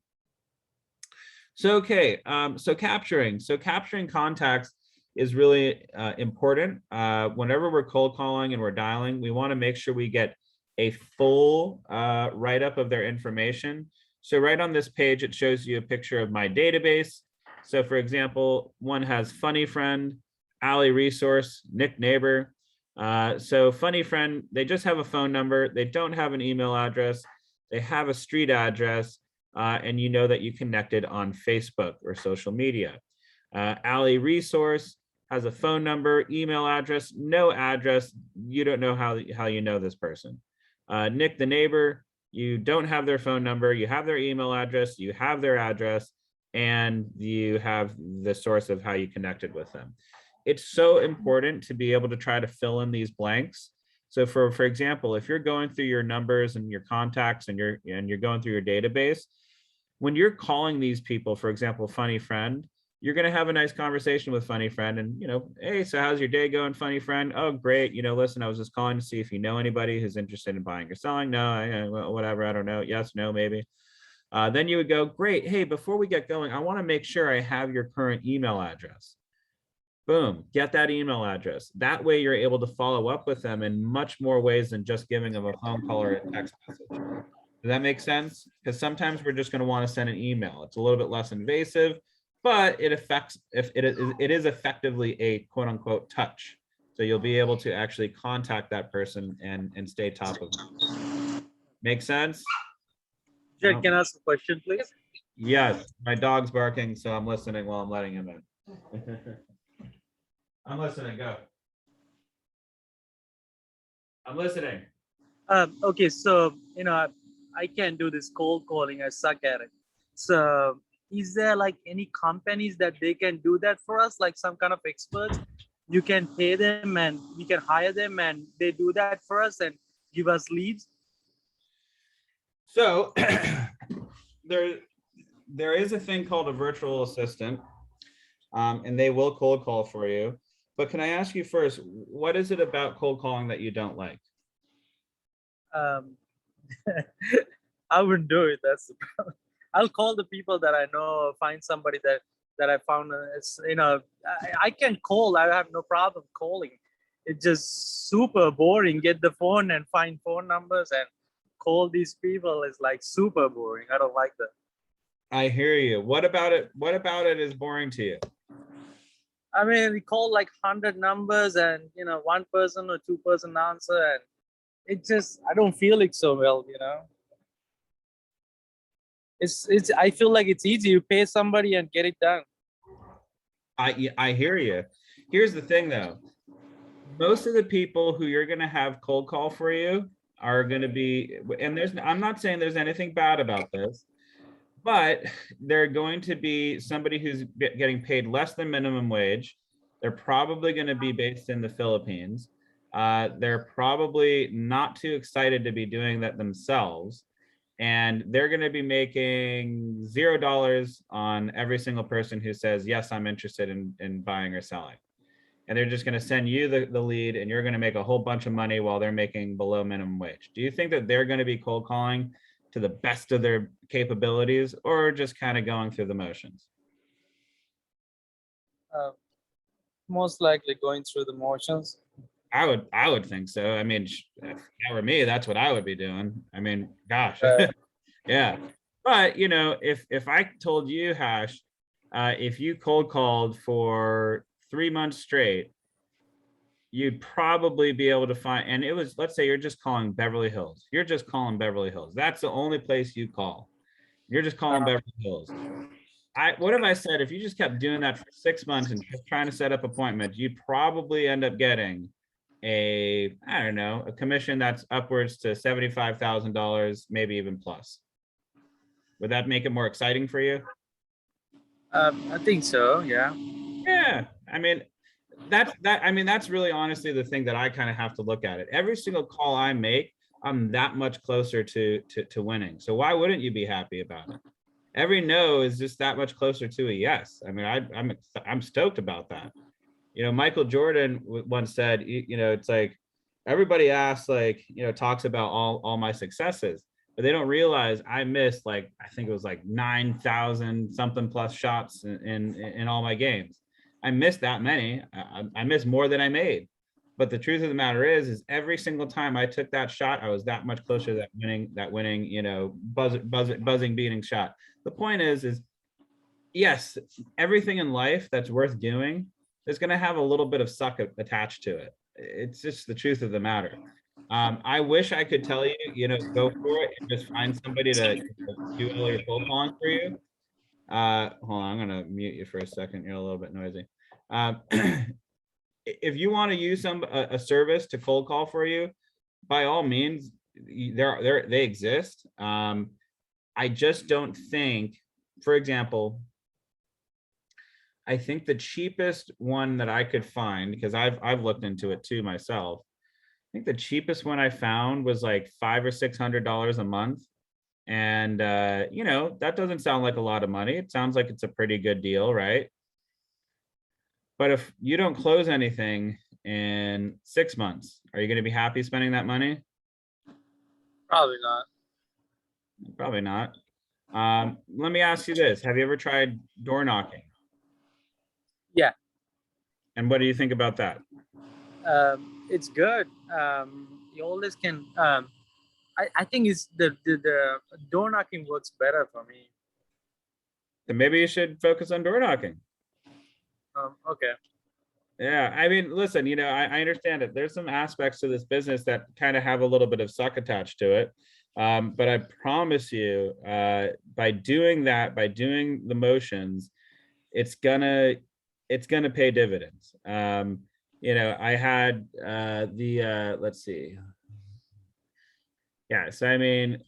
So, okay, so capturing contacts is really important. Whenever we're cold calling and we're dialing, we want to make sure we get a full write-up of their information. So right on this page, it shows you a picture of my database. So for example, one has Funny Friend, Alley Resource, Nick Neighbor. So Funny Friend, they just have a phone number. They don't have an email address. They have a street address. And you know that you connected on Facebook or social media. Alley Resource has a phone number, email address, no address. You don't know how you know this person. Nick the Neighbor, you don't have their phone number, you have their email address, you have their address, and you have the source of how you connected with them. It's so important to be able to try to fill in these blanks. So for example, if you're going through your numbers and your contacts and you're going through your database, when you're calling these people, for example, Funny Friend, you're going to have a nice conversation with Funny Friend and, hey, so how's your day going, Funny Friend? Oh, great. Listen, I was just calling to see if you know anybody who's interested in buying or selling. No, whatever. I don't know. Yes, no, maybe. Then you would go, great. Hey, before we get going, I want to make sure I have your current email address. Boom, get that email address. That way you're able to follow up with them in much more ways than just giving them a phone call or a text message. Does that make sense? Because sometimes we're just going to want to send an email. It's a little bit less invasive, but it is effectively a quote unquote touch. So you'll be able to actually contact that person and stay top of them. Make sense? Jared, can I ask a question, please? Yes, my dog's barking, so I'm listening while I'm letting him in. I'm listening, go. I'm listening. Okay, so, I can't do this cold calling. I suck at it. So is there like any companies that they can do that for us? Like some kind of experts? You can pay them and we can hire them and they do that for us and give us leads? So there is a thing called a virtual assistant, and they will cold call for you. But can I ask you first, what is it about cold calling that you don't like? Um, I wouldn't do it. That's the problem. I'll call the people that I know, or find somebody that I found. It's, I can call. I have no problem calling. It's just super boring. Get the phone and find phone numbers and call these people is like super boring. I don't like that. I hear you. What about it? What about it is boring to you? I mean, we call like 100 numbers and, one person or two person answer, and it just, I don't feel it so well, I feel like it's easy. You pay somebody and get it done. I hear you. Here's the thing though. Most of the people who you're going to have cold call for you are going to be, and I'm not saying there's anything bad about this, but they're going to be somebody who's getting paid less than minimum wage. They're probably going to be based in the Philippines. They're probably not too excited to be doing that themselves. And they're going to be making $0 on every single person who says, yes, I'm interested in buying or selling. And they're just going to send you the lead, and you're going to make a whole bunch of money while they're making below minimum wage. Do you think that they're going to be cold calling to the best of their capabilities, or just kind of going through the motions? Most likely going through the motions. I would think so. I mean, if that were me, that's what I would be doing. I mean, gosh, yeah. But if I told you, Hash, if you cold called for 3 months straight, you'd probably be able to find, and it was, let's say you're just calling Beverly Hills. You're just calling Beverly Hills. That's the only place you call. You're just calling Beverly Hills. What have I said? If you just kept doing that for 6 months and just trying to set up appointments, you'd probably end up getting a commission that's upwards to $75,000, maybe even plus. Would that make it more exciting for you? I think so. Yeah. Yeah. I mean, that's really honestly the thing that I kind of have to look at it. Every single call I make, I'm that much closer to winning. So why wouldn't you be happy about it? Every no is just that much closer to a yes. I mean, I'm stoked about that. Michael Jordan once said, it's like everybody asks, talks about all my successes, but they don't realize I missed I think it was 9,000 something plus shots in all my games. I missed that many. I missed more than I made. But the truth of the matter is every single time I took that shot, I was that much closer to that winning, buzzing beating shot. The point is yes, everything in life that's worth doing is going to have a little bit of suck attached to it. It's just the truth of the matter. I wish I could tell you, go for it and just find somebody to do all your cold calling for you. Hold on, I'm going to mute you for a second. You're a little bit noisy. If you want to use a service to cold call for you, by all means, they exist. I just don't think, for example, I think the cheapest one that I could find, because I've looked into it too myself, I think the cheapest one I found was like $500 or $600 a month. And, that doesn't sound like a lot of money. It sounds like it's a pretty good deal, right? But if you don't close anything in 6 months, are you going to be happy spending that money? Probably not. Probably not. Let me ask you this. Have you ever tried door knocking? Yeah. And what do you think about that? It's good. You always can. I think it's the door knocking works better for me. Then maybe you should focus on door knocking. Okay. Yeah, I mean, listen, I understand it. There's some aspects to this business that kind of have a little bit of suck attached to it. But I promise you, by doing that, by doing the motions, it's gonna pay dividends. I had let's see. Yeah, so I mean,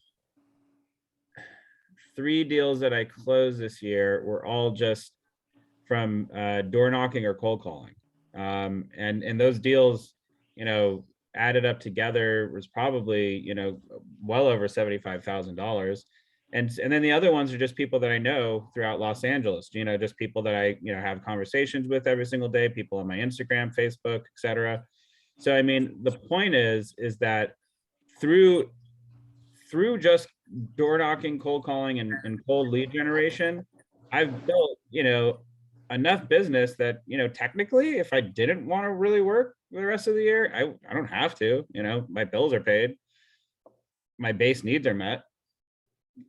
3 deals that I closed this year were all just from door knocking or cold calling. And those deals, added up together was probably, well over $75,000. And then the other ones are just people that I know throughout Los Angeles, just people that I, have conversations with every single day, people on my Instagram, Facebook, etc. So, I mean, the point is that through just door knocking, cold calling, and cold lead generation, I've built, enough business that, technically, if I didn't want to really work the rest of the year, I don't have to, my bills are paid, my base needs are met.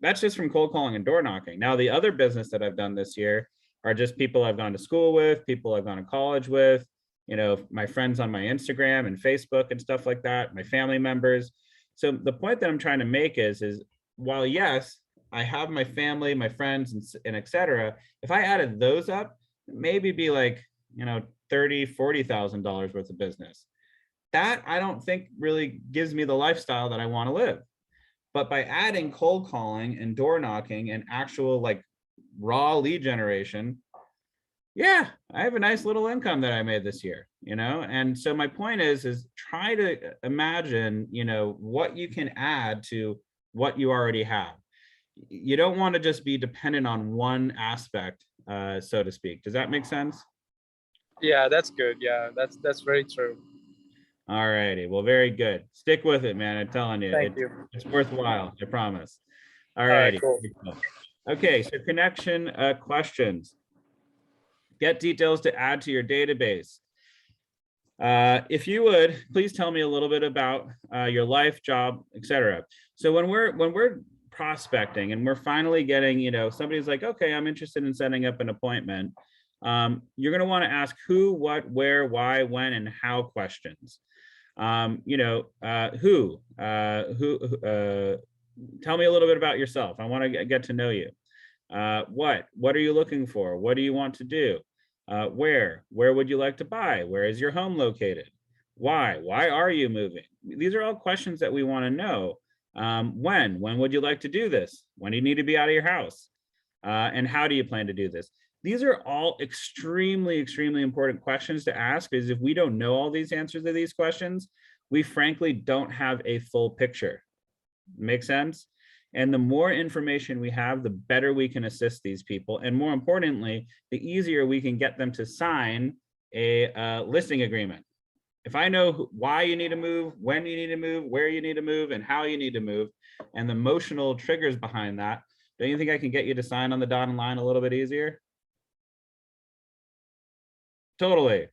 That's just from cold calling and door knocking. Now, the other business that I've done this year are just people I've gone to school with, people I've gone to college with, my friends on my Instagram and Facebook and stuff like that, my family members. So the point that I'm trying to make is while yes, I have my family, my friends, and et cetera, if I added those up, maybe be like, $30,000, $40,000 worth of business. That I don't think really gives me the lifestyle that I want to live. But by adding cold calling and door knocking and actual like raw lead generation, yeah, I have a nice little income that I made this year, And so my point is try to imagine, what you can add to what you already have. You don't want to just be dependent on one aspect, so to speak. Does that make sense? Yeah, that's good. Yeah, that's very true. All righty. Well, very good. Stick with it, man. I'm telling you, Thank you. it's worthwhile. I promise. All right, righty. cool. Okay, so connection questions. Get details to add to your database. If you would, please tell me a little bit about your life, job, etc. So when we're prospecting and we're finally getting, somebody's like, okay, I'm interested in setting up an appointment. You're going to want to ask who, what, where, why, when, and how questions. Who, tell me a little bit about yourself. I want to get to know you. What are you looking for? What do you want to do? Where would you like to buy? Where is your home located? Why are you moving? These are all questions that we want to know. When would you like to do this? When do you need to be out of your house? And how do you plan to do this? These are all extremely, extremely important questions to ask, because if we don't know all these answers to these questions, we frankly don't have a full picture. Make sense? And the more information we have, the better we can assist these people. And more importantly, the easier we can get them to sign a listing agreement. If I know why you need to move, when you need to move, where you need to move, and how you need to move, and the emotional triggers behind that, don't you think I can get you to sign on the dotted line a little bit easier? Totally.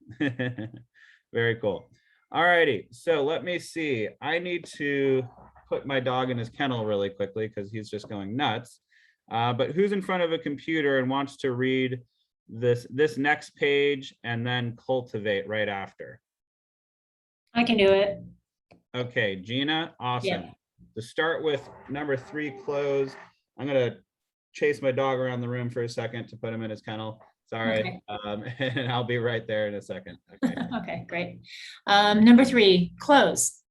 Very cool. All righty. So let me see. I need to put my dog in his kennel really quickly because he's just going nuts. But who's in front of a computer and wants to read this next page and then cultivate right after? I can do it. Okay, Gina, awesome. Yeah. To start with number 3, close. I'm gonna chase my dog around the room for a second to put him in his kennel. Sorry, Okay. and I'll be right there in a second. Okay. Okay, great. Number 3, close.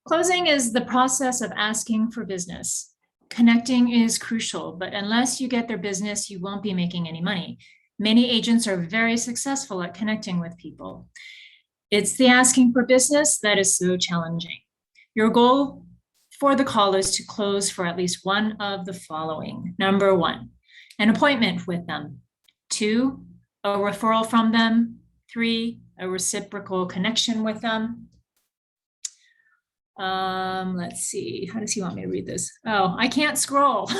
Closing is the process of asking for business. Connecting is crucial, but unless you get their business, you won't be making any money. Many agents are very successful at connecting with people. It's the asking for business that is so challenging. Your goal for the call is to close for at least one of the following. Number 1, an appointment with them. 2, a referral from them. 3, a reciprocal connection with them. Let's see, how does he want me to read this? Oh, I can't scroll.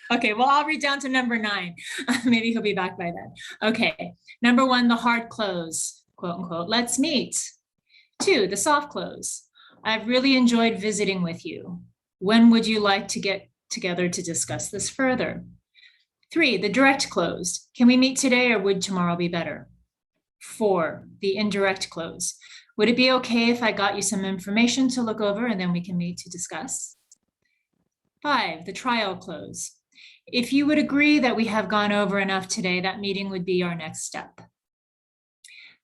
Okay, well, I'll read down to number 9. Maybe he'll be back by then. Okay, number 1, the hard close, quote unquote, let's meet. 2, the soft close. I've really enjoyed visiting with you. When would you like to get together to discuss this further? 3, the direct close. Can we meet today or would tomorrow be better? 4, the indirect close. Would it be okay if I got you some information to look over and then we can meet to discuss? 5, the trial close. If you would agree that we have gone over enough today, that meeting would be our next step.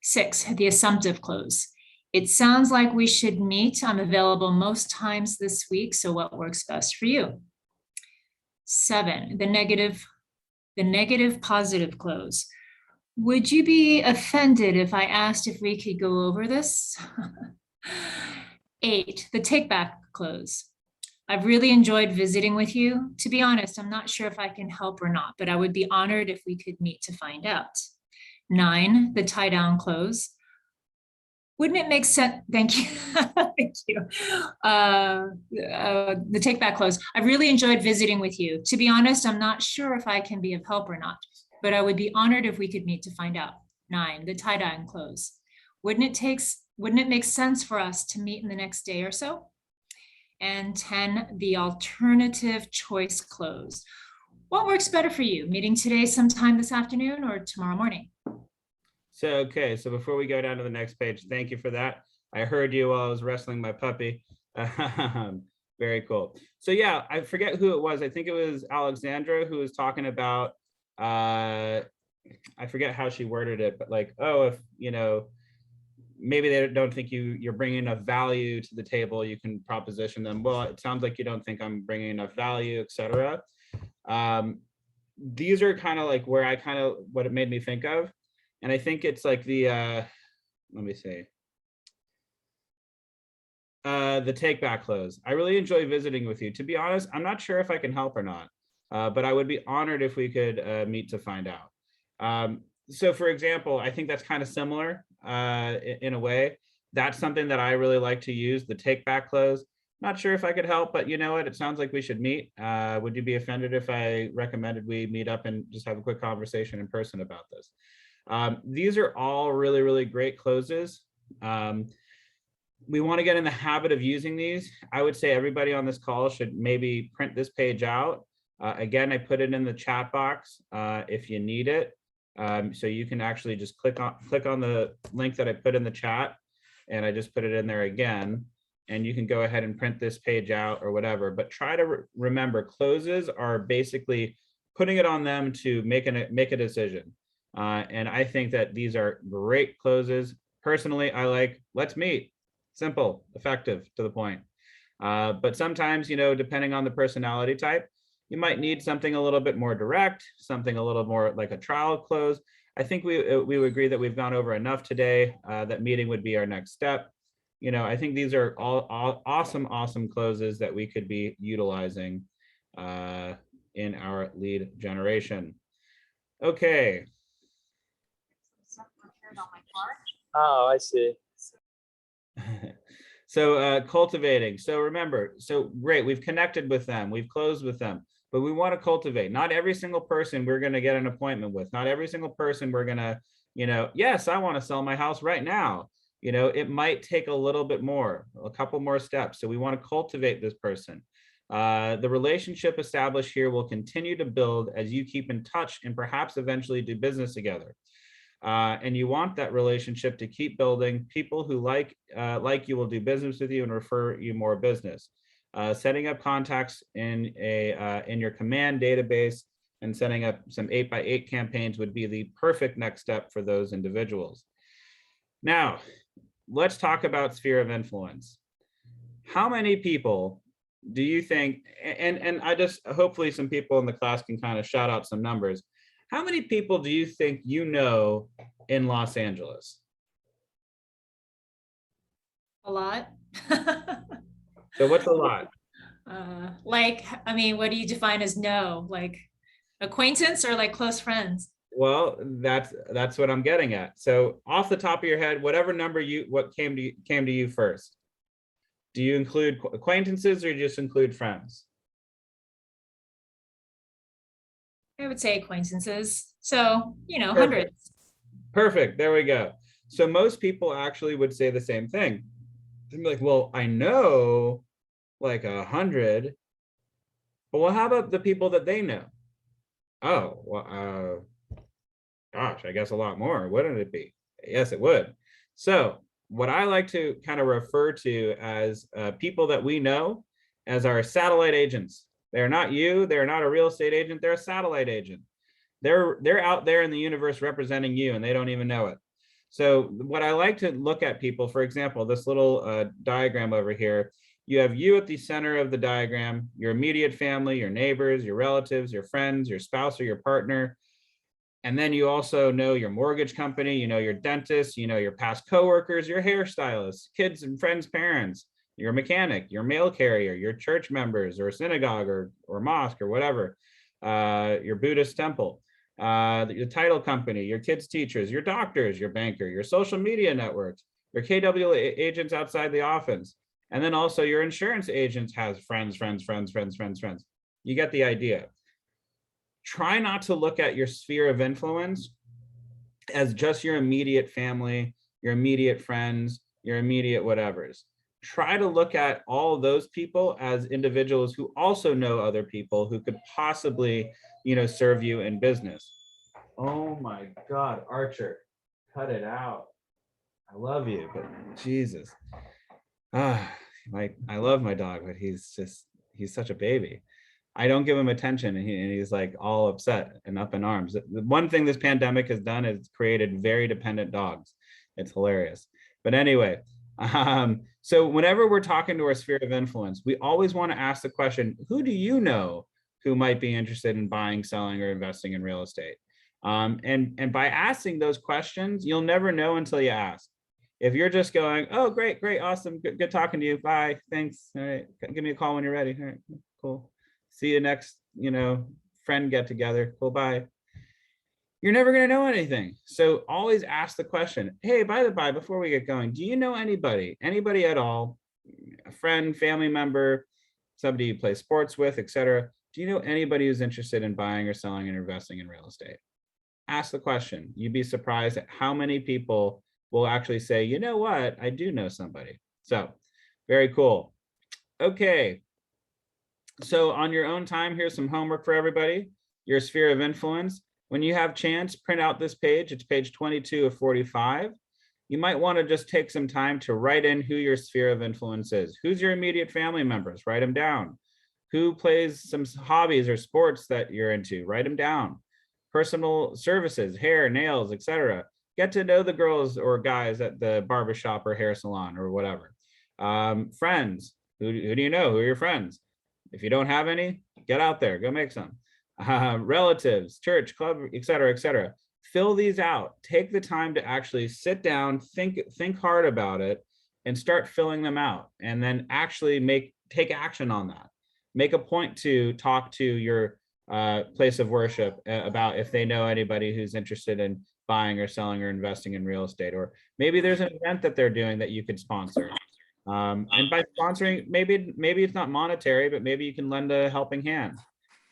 6, the assumptive close. It sounds like we should meet. I'm available most times this week, so what works best for you? 7, the negative positive close. Would you be offended if I asked if we could go over this? 8, the take back close. I've really enjoyed visiting with you. To be honest, I'm not sure if I can help or not, but I would be honored if we could meet to find out. 9, the tie down close. Wouldn't it make sense? Thank you. Thank you. The take back close. I've really enjoyed visiting with you. To be honest, I'm not sure if I can be of help or not, but I would be honored if we could meet to find out. 9, the tie down close. Wouldn't it make sense for us to meet in the next day or so? And 10, the alternative choice close. What works better for you? Meeting today sometime this afternoon or tomorrow morning? So, okay, so before we go down to the next page, thank you for that. I heard you while I was wrestling my puppy. Very cool. So yeah, I forget who it was. I think it was Alexandra who was talking about, I forget how she worded it, but like, oh, if, you know, maybe they don't think you're bringing enough value to the table, you can proposition them. Well, it sounds like you don't think I'm bringing enough value, etc. These are kind of like where what it made me think of. And I think it's like the, let me see. The take back close. I really enjoy visiting with you. To be honest, I'm not sure if I can help or not, but I would be honored if we could meet to find out. So for example, I think that's kind of similar in a way. That's something that I really like to use, the take back close. Not sure if I could help, but you know what? It sounds like we should meet. Would you be offended if I recommended we meet up and just have a quick conversation in person about this? These are all really, really great closes. We want to get in the habit of using these. I would say everybody on this call should maybe print this page out. Again, I put it in the chat box if you need it. So you can actually just click on the link that I put in the chat, and I just put it in there again, and you can go ahead and print this page out or whatever. But try to remember, closes are basically putting it on them to make a decision. And I think that these are great closes. Personally, I like, let's meet. Simple, effective, to the point. But sometimes, you know, depending on the personality type, you might need something a little bit more direct, something a little more like a trial close. I think we would agree that we've gone over enough today, that meeting would be our next step. You know, I think these are all awesome closes that we could be utilizing in our lead generation. Okay. Oh, I see. So cultivating. So remember, so great, we've connected with them, we've closed with them, but we want to cultivate. Not every single person we're going to get an appointment with. Not every single person we're going to, you know, yes, I want to sell my house right now. You know, it might take a little bit more, a couple more steps. So we want to cultivate this person. The relationship established here will continue to build as you keep in touch and perhaps eventually do business together. And you want that relationship to keep building. People who like you will do business with you and refer you more business. Setting up contacts in your command database and setting up some 8x8 campaigns would be the perfect next step for those individuals. Now, let's talk about sphere of influence. How many people do you think, and I just, hopefully some people in the class can kind of shout out some numbers. How many people do you think you know in Los Angeles? A lot. So what's a lot? Like, I mean, what do you define as know? Like acquaintance or like close friends? Well, that's what I'm getting at. So off the top of your head, whatever number what came to you first. Do you include acquaintances or you just include friends? I would say acquaintances. So, you know, Perfect. hundreds. Perfect. There we go. So most people actually would say the same thing. They'd be like, well, I know like 100, but well, how about the people that they know? Oh, well, gosh, I guess a lot more. Wouldn't it be? Yes, it would. So what I like to kind of refer to as people that we know as our satellite agents. They're not you, they're not a real estate agent, they're a satellite agent. They're out there in the universe representing you and they don't even know it. So what I like to look at people, for example, this little diagram over here, you have you at the center of the diagram, your immediate family, your neighbors, your relatives, your friends, your spouse or your partner. And then you also know your mortgage company, you know your dentist, you know your past coworkers, your hairstylists, kids and friends, parents, your mechanic, your mail carrier, your church members or synagogue or mosque or whatever, your Buddhist temple, your title company, your kids' teachers, your doctors, your banker, your social media networks, your KW agents outside the office, and then also your insurance agents has friends. You get the idea. Try not to look at your sphere of influence as just your immediate family, your immediate friends, your immediate whatevers. Try to look at all those people as individuals who also know other people who could possibly, serve you in business. Oh my God, Archer, cut it out. I love you, but Jesus. I love my dog, but he's such a baby. I don't give him attention, and he's like all upset and up in arms. The one thing this pandemic has done is created very dependent dogs. It's hilarious. But anyway, so whenever we're talking to our sphere of influence, we always want to ask the question, who do you know who might be interested in buying, selling, or investing in real estate? And by asking those questions, you'll never know until you ask. If you're just going, oh, great, awesome, good talking to you, bye, thanks, all right, give me a call when you're ready, all right, cool. See you next, friend get together, cool, bye. You're never gonna know anything. So always ask the question, hey, by the by, before we get going, do you know anybody at all, a friend, family member, somebody you play sports with, etc. Do you know anybody who's interested in buying or selling and investing in real estate? Ask the question. You'd be surprised at how many people will actually say, you know what, I do know somebody. So very cool. Okay. So on your own time, here's some homework for everybody. Your sphere of influence. When you have chance, print out this page. It's page 22 of 45. You might want to just take some time to write in who your sphere of influence is. Who's your immediate family members? Write them down. Who plays some hobbies or sports that you're into? Write them down. Personal services, hair, nails, etc. Get to know the girls or guys at the barbershop or hair salon or whatever. Friends, who do you know? Who are your friends? If you don't have any, get out there, go make some. Relatives, church, club, etc., etc. Fill these out. Take the time to actually sit down, think hard about it, and start filling them out. And then actually take action on that. Make a point to talk to your place of worship about if they know anybody who's interested in buying or selling or investing in real estate, or maybe there's an event that they're doing that you could sponsor. And by sponsoring, maybe it's not monetary, but maybe you can lend a helping hand.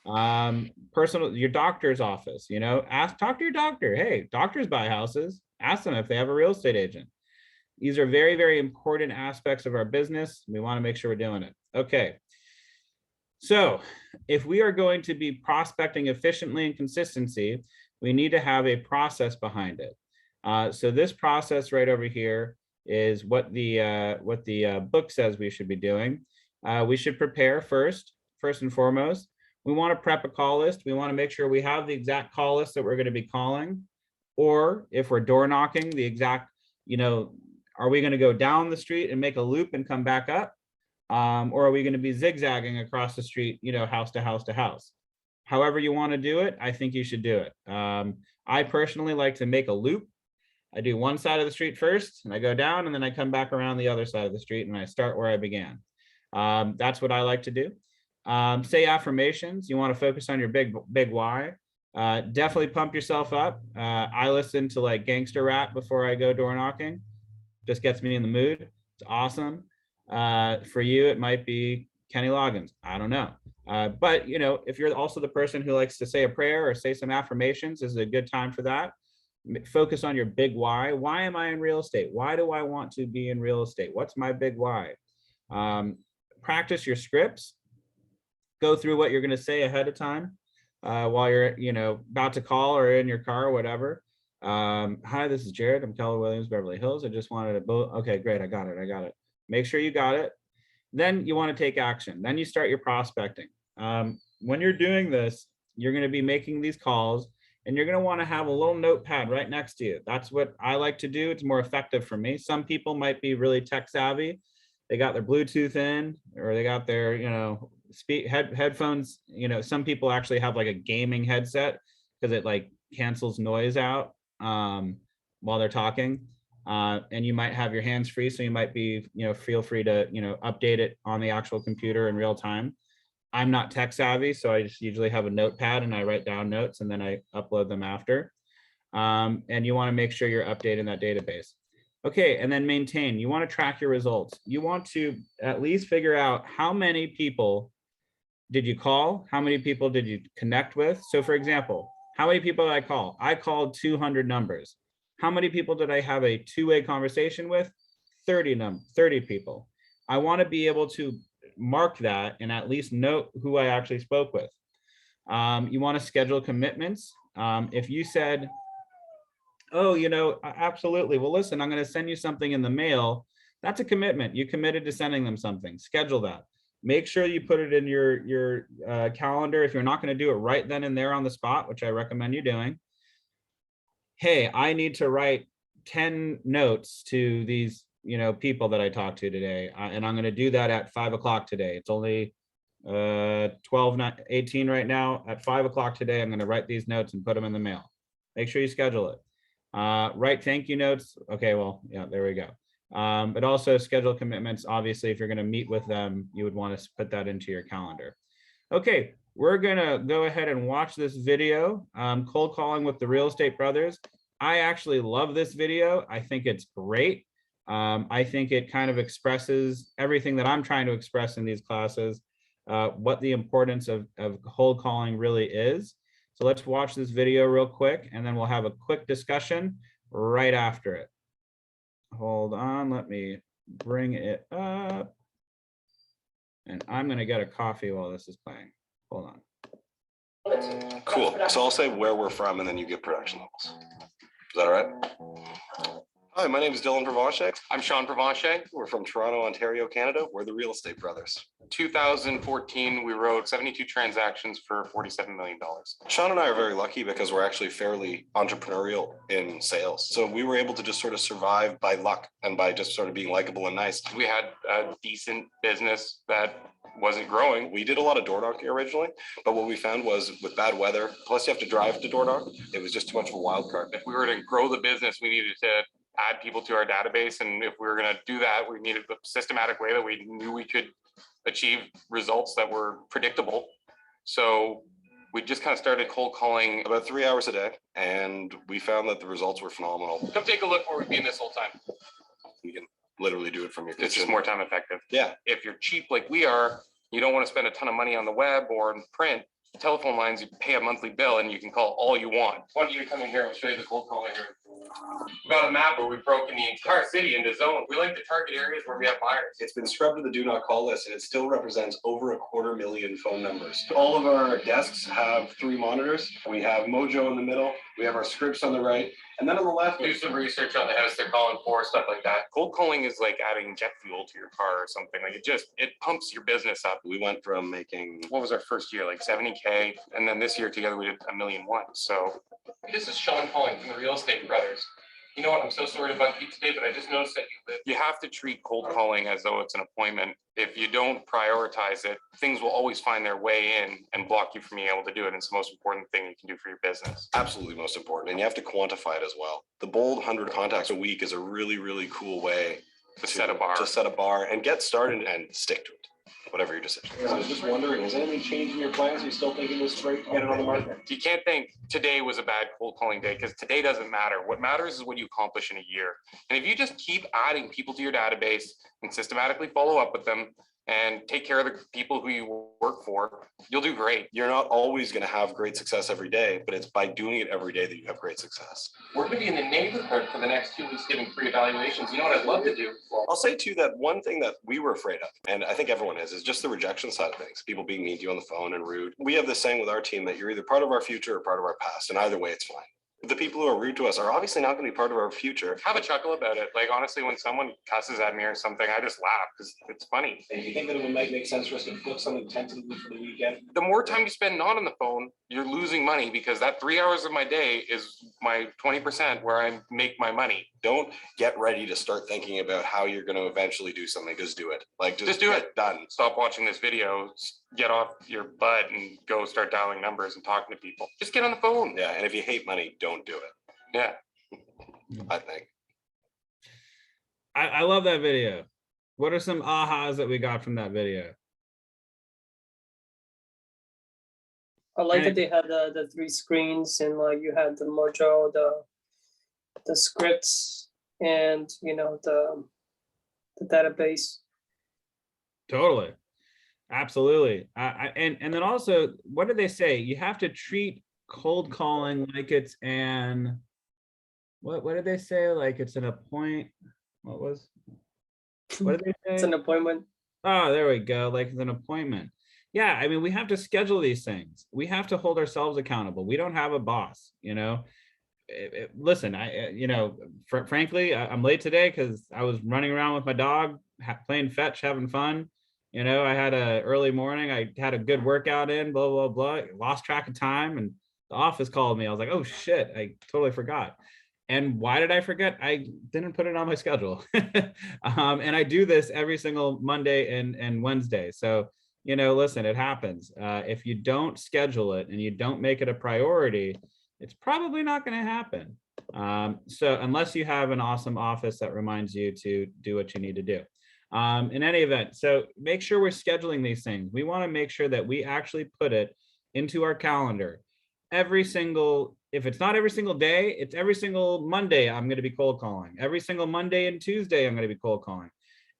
Your doctor's office, talk to your doctor. Hey, doctors buy houses. Ask them if they have a real estate agent. These are very, very important aspects of our business. We want to make sure we're doing it. Okay. So if we are going to be prospecting efficiently and consistency, we need to have a process behind it. So this process right over here is what the book says we should be doing. We should prepare first and foremost. We want to prep a call list. We want to make sure we have the exact call list that we're going to be calling. Or if we're door knocking, the exact, are we going to go down the street and make a loop and come back up? Or are we going to be zigzagging across the street, house to house to house? However you want to do it, I think you should do it. I personally like to make a loop. I do one side of the street first, and I go down, and then I come back around the other side of the street, and I start where I began. That's what I like to do. Say affirmations. You want to focus on your big why. Definitely pump yourself up. I listen to like gangster rap before I go door knocking. Just gets me in the mood. It's awesome. For you, it might be Kenny Loggins. I don't know. But if you're also the person who likes to say a prayer or say some affirmations, this is a good time for that. Focus on your big why. Why am I in real estate? Why do I want to be in real estate? What's my big why? Practice your scripts. Go through what you're going to say ahead of time while you're, about to call or in your car or whatever. Hi, this is Jared. I'm Keller Williams, Beverly Hills. I just wanted to okay, great. I got it. Make sure you got it. Then you want to take action. Then you start your prospecting. When you're doing this, you're going to be making these calls, and you're going to want to have a little notepad right next to you. That's what I like to do. It's more effective for me. Some people might be really tech savvy. They got their Bluetooth in, or they got their, headphones. Some people actually have like a gaming headset because it like cancels noise out while they're talking. and you might have your hands free, so you might be, feel free to, update it on the actual computer in real time. I'm not tech savvy, so I just usually have a notepad and I write down notes and then I upload them after. And you want to make sure you're updating that database. Okay, and then maintain. You want to track your results. You want to at least figure out how many people did you call? How many people did you connect with? So for example, how many people did I call? I called 200 numbers. How many people did I have a two-way conversation with? 30 people. I want to be able to mark that and at least note who I actually spoke with. You want to schedule commitments. If you said, oh, absolutely. Well, listen, I'm going to send you something in the mail. That's a commitment. You committed to sending them something. Schedule that. Make sure you put it in your calendar. If you're not going to do it right then and there on the spot, which I recommend you doing. Hey, I need to write 10 notes to these, people that I talked to today. And I'm going to do that at 5 o'clock today. It's only 18 right now. At 5 o'clock today, I'm going to write these notes and put them in the mail. Make sure you schedule it. Write thank you notes. Okay, well, yeah, there we go. But also schedule commitments. Obviously, if you're going to meet with them, you would want to put that into your calendar. Okay, we're going to go ahead and watch this video, Cold Calling with the Real Estate Brothers. I actually love this video. I think it's great. I think it kind of expresses everything that I'm trying to express in these classes, what the importance of cold calling really is. So let's watch this video real quick, and then we'll have a quick discussion right after it. Hold on, let me bring it up. And I'm gonna get a coffee while this is playing. Hold on. Cool. So I'll say where we're from and then you get production levels. Is that all right? Hi, my name is Dylan Provenche. I'm Sean Provenche. We're from Toronto, Ontario, Canada. We're the Real Estate Brothers. 2014, we wrote 72 transactions for $47 million. Sean and I are very lucky because we're actually fairly entrepreneurial in sales. So we were able to just sort of survive by luck and by just sort of being likable and nice. We had a decent business that wasn't growing. We did a lot of door knocking originally, but what we found was with bad weather, plus you have to drive to door knock, it was just too much of a wild card. If we were to grow the business, we needed to add people to our database. And if we were going to do that, we needed a systematic way that we knew we could achieve results that were predictable. So we just kind of started cold calling about 3 hours a day, and we found that the results were phenomenal. Come take a look where we've been this whole time. You can literally do it from your kitchen. It's just more time effective. Yeah. If you're cheap like we are, you don't want to spend a ton of money on the web or in print. Telephone lines, you pay a monthly bill and you can call all you want. Why don't you come in here? I'll show you the cold calling here. We've got a map where we've broken the entire city into zones. We like to target areas where we have buyers. It's been scrubbed to the do not call list, and it still represents over 250,000 phone numbers. All of our desks have 3 monitors. We have Mojo in the middle. We have our scripts on the right. And then on the left, do some research on the house they're calling for, stuff like that. Cold calling is like adding jet fuel to your car or something. Like it pumps your business up. We went from making, what was our first year? Like 70K. And then this year together we did $1.1 million. So this is Sean calling from the Real Estate Brothers. You know what? I'm so sorry to bug you today, but I just noticed that you have to treat cold calling as though it's an appointment. If you don't prioritize it, things will always find their way in and block you from being able to do it. And it's the most important thing you can do for your business. Absolutely most important. And you have to quantify it as well. The bold 100 contacts a week is a really, really cool way to set a bar. To set a bar and get started and stick to it. Whatever your decision is. I was just wondering, has anything changed in your plans? Are you still thinking this straight to get it on the market? You can't think today was a bad cold calling day because today doesn't matter. What matters is what you accomplish in a year. And if you just keep adding people to your database and systematically follow up with them and take care of the people who you work for, you'll do great. You're not always going to have great success every day, but it's by doing it every day that you have great success. We're going to be in the neighborhood for the next 2 weeks giving free evaluations. You know what I'd love to do? I'll say too that one thing that we were afraid of, and I think everyone is just the rejection side of things. People being mean to you on the phone and rude. We have this saying with our team that you're either part of our future or part of our past, and either way it's fine. The people who are rude to us are obviously not going to be part of our future. Have a chuckle about it. Like, honestly, when someone cusses at me or something, I just laugh because it's funny. And you think that it might make sense for us to book something tentatively for the weekend? The more time you spend not on the phone, you're losing money because that 3 hours of my day is my 20% where I make my money. Don't get ready to start thinking about how you're going to eventually do something. Just do it. Like, just do it. Done. Stop watching this video. Get off your butt and go start dialing numbers and talking to people. Just get on the phone. Yeah, and if you hate money, don't do it. Yeah. I think. I love that video. What are some ahas that we got from that video? I like And that they had the 3 screens, and like you had the mojo, the scripts, and you know the database. Totally. Absolutely. And then also, what did they say? You have to treat cold calling like it's what did they say? Like it's what did they say? It's an appointment. Oh, there we go. Like it's an appointment. Yeah, I mean, we have to schedule these things. We have to hold ourselves accountable. We don't have a boss, you know. Listen, frankly, I'm late today because I was running around with my dog, playing fetch, having fun. You know, I had a early morning. I had a good workout in, blah, blah, blah. Lost track of time, and the office called me. I was like, oh shit, I totally forgot. And why did I forget? I didn't put it on my schedule. And I do this every single Monday and Wednesday. So, you know, listen, it happens. If you don't schedule it and you don't make it a priority, it's probably not going to happen. So unless you have an awesome office that reminds you to do what you need to do. In any event, so make sure we're scheduling these things. We want to make sure that we actually put it into our calendar. If it's not every single day, it's every single Monday I'm going to be cold calling. Every single Monday and Tuesday I'm going to be cold calling.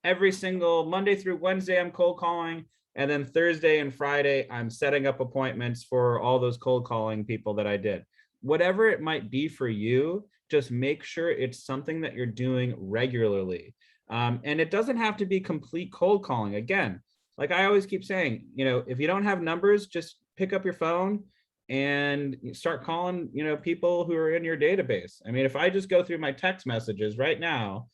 Every single Monday through Wednesday I'm cold calling. And then Thursday and Friday I'm setting up appointments for all those cold calling people that I did. Whatever it might be for you, just make sure it's something that you're doing regularly. And it doesn't have to be complete cold calling. Again, like I always keep saying, you know, if you don't have numbers, just pick up your phone and start calling, you know, people who are in your database. I mean, if I just go through my text messages right now,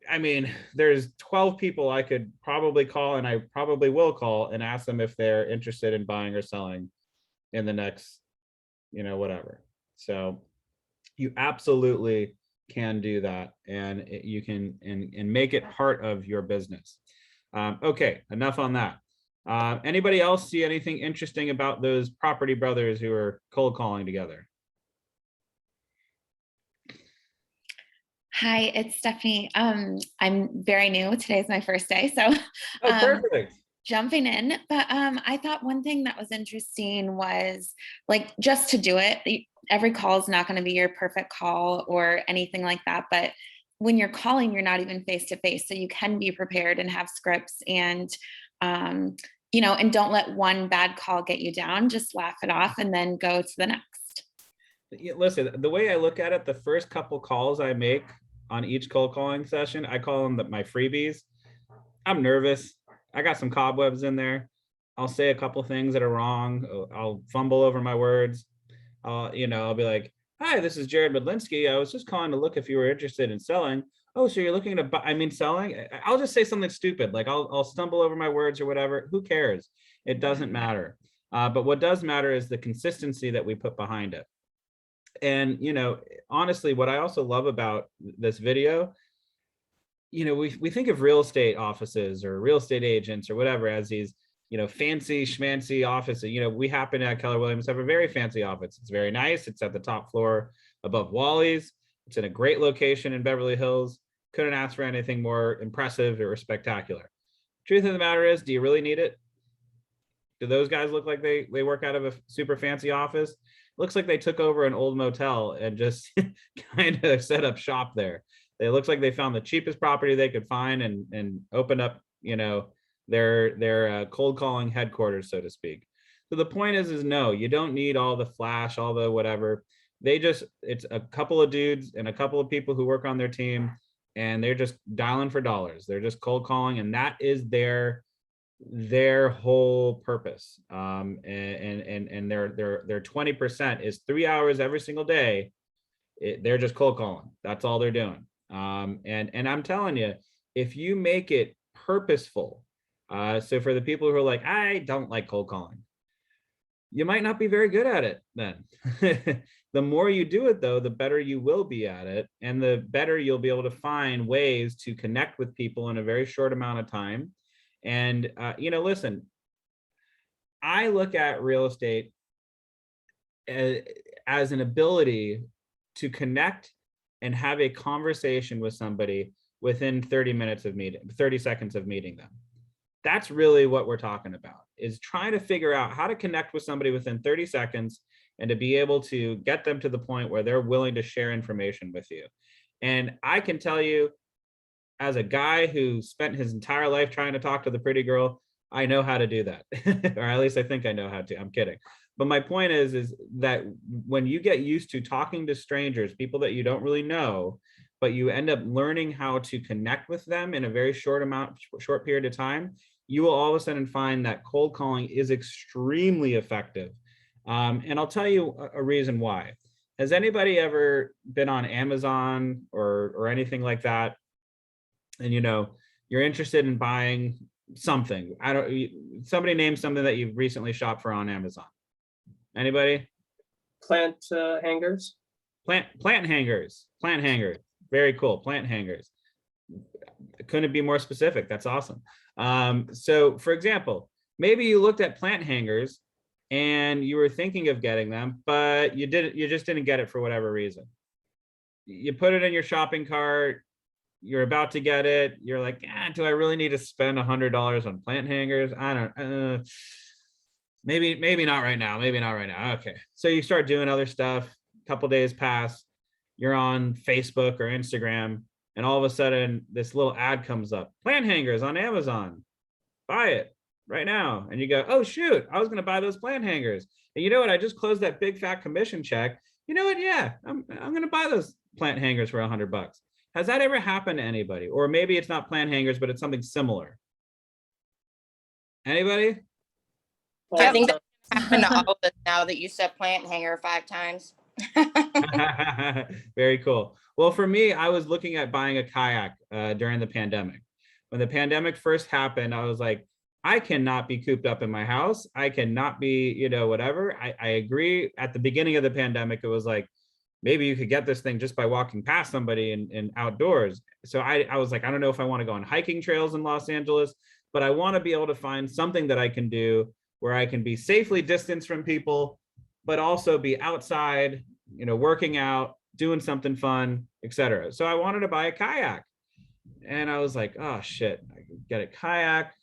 I mean, there's 12 people I could probably call, and I probably will call and ask them if they're interested in buying or selling in the next, you know, whatever. So you absolutely can do that, and you can and make it part of your business. Okay, enough on that. Anybody else see anything interesting about those property brothers who are cold calling together? Hi, it's Stephanie. I'm very new. Today's my first day, so perfect. Jumping in. But I thought one thing that was interesting was like just to do it. Every call is not going to be your perfect call or anything like that. But when you're calling, you're not even face to face, so you can be prepared and have scripts and you know, and don't let one bad call get you down. Just laugh it off and then go to the next. Listen, the way I look at it, the first couple calls I make on each cold calling session, I call them my freebies. I'm nervous. I got some cobwebs in there. I'll say a couple things that are wrong. I'll fumble over my words. You know, I'll be like, hi, this is Jared Medlinski. I was just calling to look if you were interested in selling. Oh, so you're looking to buy, selling? I'll just say something stupid. Like I'll stumble over my words or whatever. Who cares? It doesn't matter. But what does matter is the consistency that we put behind it. And, you know, honestly, what I also love about this video, you know, we think of real estate offices or real estate agents or whatever as these, you know, fancy schmancy offices. You know, we happen at Keller Williams have a very fancy office. It's very nice. It's at the top floor above Wally's. It's in a great location in Beverly Hills. Couldn't ask for anything more impressive or spectacular. Truth of the matter is, do you really need it? Do those guys look like they work out of a super fancy office? Looks like they took over an old motel and just kind of set up shop there. It looks like they found the cheapest property they could find and opened up, you know, their cold calling headquarters, so to speak. So the point is no, you don't need all the flash, all the whatever. It's a couple of dudes and a couple of people who work on their team, and they're just dialing for dollars. They're just cold calling, and that is their whole purpose. And their 20% is 3 hours every single day. They're just cold calling. That's all they're doing. And I'm telling you, if you make it purposeful, so for the people who are like, I don't like cold calling, you might not be very good at it then. The more you do it though, the better you will be at it, and the better you'll be able to find ways to connect with people in a very short amount of time. And you know, listen, I look at real estate as an ability to connect and have a conversation with somebody within 30 seconds of meeting them. That's really what we're talking about, is trying to figure out how to connect with somebody within 30 seconds and to be able to get them to the point where they're willing to share information with you. And I can tell you, as a guy who spent his entire life trying to talk to the pretty girl, I know how to do that. Or at least I think I know how to. I'm kidding. But my point is that when you get used to talking to strangers, people that you don't really know, but you end up learning how to connect with them in a very short period of time, you will all of a sudden find that cold calling is extremely effective. And I'll tell you a reason why. Has anybody ever been on Amazon or anything like that? And you're interested in buying something. Somebody name something that you've recently shopped for on Amazon. Anybody? Plant hangers. Plant hangers. Plant hangers. Very cool. Plant hangers. Couldn't be more specific. That's awesome. So for example, maybe you looked at plant hangers and you were thinking of getting them, but you just didn't get it for whatever reason. You put it in your shopping cart, you're about to get it. You're like, do I really need to spend $100 on plant hangers? I don't, maybe not right now. Maybe not right now. Okay. So you start doing other stuff. A couple days pass. You're on Facebook or Instagram, and all of a sudden this little ad comes up. Plant hangers on Amazon. Buy it right now. And you go, oh shoot, I was going to buy those plant hangers. And you know what? I just closed that big fat commission check. You know what? Yeah, I'm going to buy those plant hangers for $100. Has that ever happened to anybody? Or maybe it's not plant hangers, but it's something similar. Anybody? I think that happened to all of us now that you said plant hanger 5 times. Very cool. Well, for me, I was looking at buying a kayak during the pandemic. When the pandemic first happened, I was like, I cannot be cooped up in my house. I cannot be, whatever. I agree. At the beginning of the pandemic, it was like, maybe you could get this thing just by walking past somebody in outdoors. So I was like, I don't know if I want to go on hiking trails in Los Angeles, but I want to be able to find something that I can do where I can be safely distanced from people, but also be outside, working out, doing something fun, etc. So I wanted to buy a kayak. And I was like, oh shit, I could get a kayak,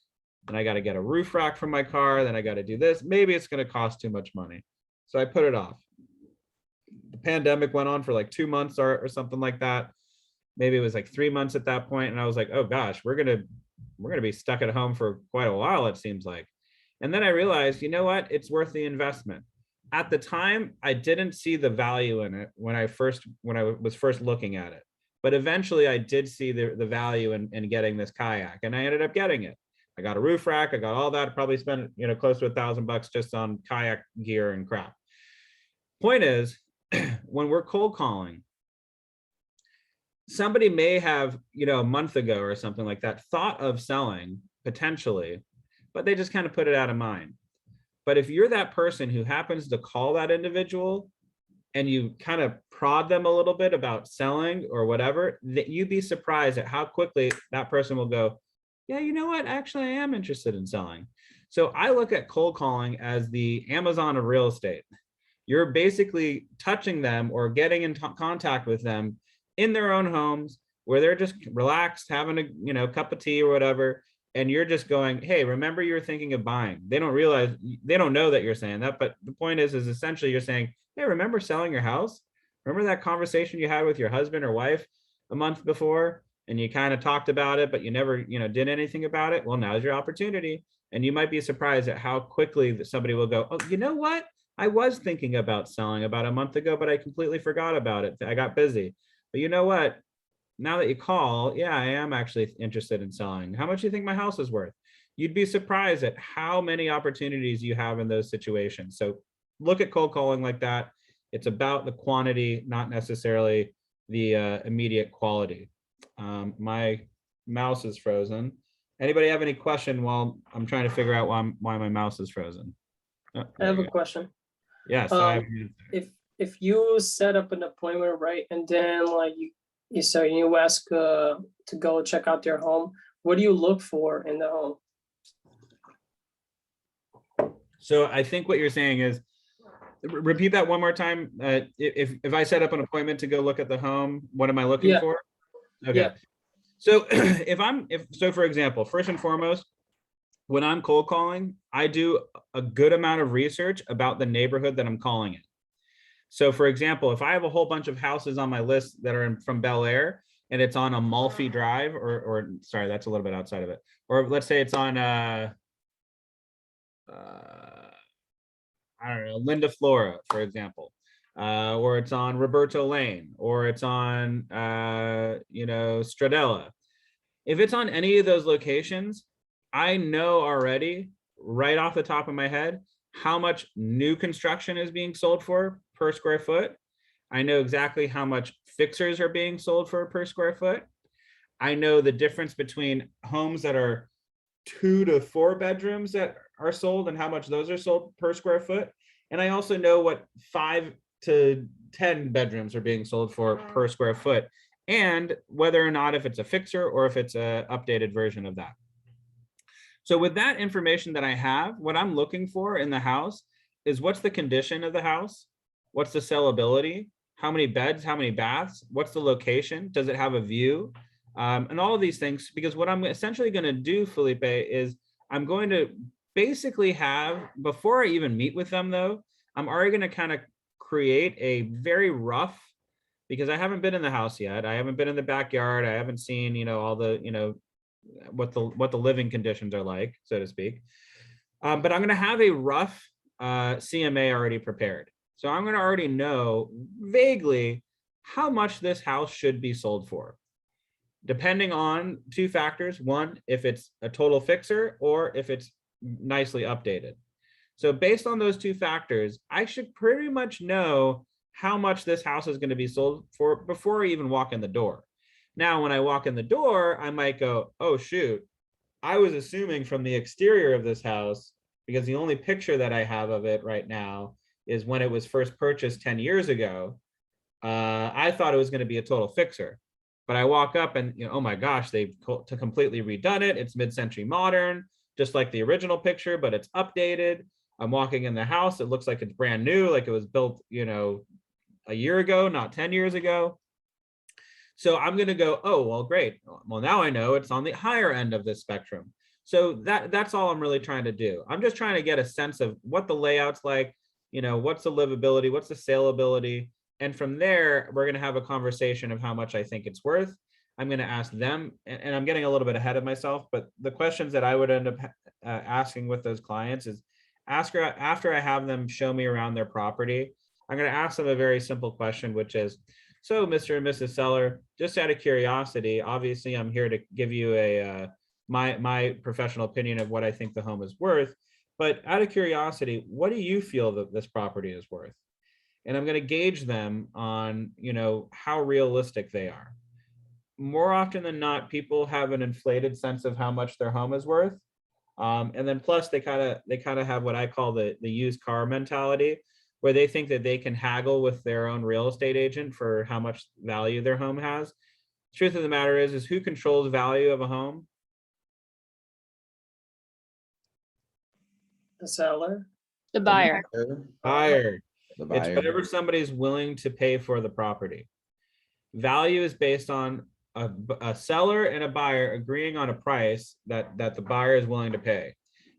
and I got to get a roof rack for my car. Then I got to do this. Maybe it's going to cost too much money. So I put it off. The pandemic went on for like 2 months or something like that. Maybe it was like 3 months at that point. And I was like, oh gosh, we're going to be stuck at home for quite a while, it seems like. And then I realized, you know what? It's worth the investment. At the time, I didn't see the value in it when I was first looking at it. But eventually I did see the value in getting this kayak, and I ended up getting it. I got a roof rack, I got all that, probably spent, close to $1,000 just on kayak gear and crap. Point is, when we're cold calling, somebody may have, a month ago or something like that, thought of selling potentially, but they just kind of put it out of mind. But if you're that person who happens to call that individual and you kind of prod them a little bit about selling or whatever, that you'd be surprised at how quickly that person will go, yeah, you know what? Actually, I am interested in selling. So I look at cold calling as the Amazon of real estate. You're basically touching them or getting in contact with them in their own homes where they're just relaxed, having a cup of tea or whatever. And you're just going, hey, remember you were thinking of buying. They don't know that you're saying that, but the point is essentially you're saying, hey, remember selling your house? Remember that conversation you had with your husband or wife a month before, and you kind of talked about it, but you never, did anything about it? Well, now's your opportunity. And you might be surprised at how quickly that somebody will go, oh, you know what? I was thinking about selling about a month ago, but I completely forgot about it. I got busy. But you know what? Now that you call, yeah, I am actually interested in selling. How much do you think my house is worth? You'd be surprised at how many opportunities you have in those situations. So look at cold calling like that. It's about the quantity, not necessarily the immediate quality. My mouse is frozen. Anybody have any question while I'm trying to figure out why my mouse is frozen? Oh, I have a question. Yes. If you set up an appointment, right, and then like you ask to go check out their home, what do you look for in the home? So I think what you're saying is, Repeat that one more time. If I set up an appointment to go look at the home, what am I looking Yeah. for? Okay. Yeah. So so for example, first and foremost, when I'm cold calling, I do a good amount of research about the neighborhood that I'm calling in. So for example, if I have a whole bunch of houses on my list that are from Bel Air and it's on Amalfi Drive, or sorry, that's a little bit outside of it. Or let's say it's on I don't know, Linda Flora, for example, or it's on Roberto Lane, or it's on, Stradella. If it's on any of those locations, I know already, right off the top of my head, how much new construction is being sold for per square foot. I know exactly how much fixers are being sold for per square foot. I know the difference between homes that are 2 to 4 bedrooms that are sold and how much those are sold per square foot. And I also know what 5 to 10 bedrooms are being sold for per square foot, and whether or not if it's a fixer or if it's an updated version of that. So with that information that I have, what I'm looking for in the house is what's the condition of the house? What's the sellability? How many beds, how many baths? What's the location? Does it have a view? And all of these things, because what I'm essentially going to do, Felipe, is I'm going to basically have, before I even meet with them though, I'm already going to kind of create a very rough, because I haven't been in the house yet. I haven't been in the backyard. I haven't seen, all the, what the living conditions are like, so to speak. But I'm going to have a rough CMA already prepared. So I'm going to already know vaguely how much this house should be sold for, depending on 2 factors. One, if it's a total fixer or if it's nicely updated. So based on those 2 factors, I should pretty much know how much this house is going to be sold for before I even walk in the door. Now, when I walk in the door, I might go, oh, shoot, I was assuming from the exterior of this house, because the only picture that I have of it right now is when it was first purchased 10 years ago. I thought it was going to be a total fixer. But I walk up and, oh my gosh, they've completely redone it. It's mid-century modern, just like the original picture, but it's updated. I'm walking in the house. It looks like it's brand new, like it was built, a year ago, not 10 years ago. So I'm going to go, oh, well, great. Well, now I know it's on the higher end of this spectrum. So that's all I'm really trying to do. I'm just trying to get a sense of what the layout's like, what's the livability, what's the saleability. And from there, we're going to have a conversation of how much I think it's worth. I'm going to ask them, and I'm getting a little bit ahead of myself, but the questions that I would end up asking with those clients is, after I have them show me around their property, I'm going to ask them a very simple question, which is, so Mr. and Mrs. Seller, just out of curiosity, obviously I'm here to give you my professional opinion of what I think the home is worth, but out of curiosity, what do you feel that this property is worth? And I'm going to gauge them on, how realistic they are. More often than not, people have an inflated sense of how much their home is worth. And then plus they kind of have what I call the used car mentality, where they think that they can haggle with their own real estate agent for how much value their home has. Truth of the matter is who controls value of a home? The seller. The buyer. Buyer. The It's buyer. whatever somebody's willing to pay for the property. Value is based on a seller and a buyer agreeing on a price that the buyer is willing to pay.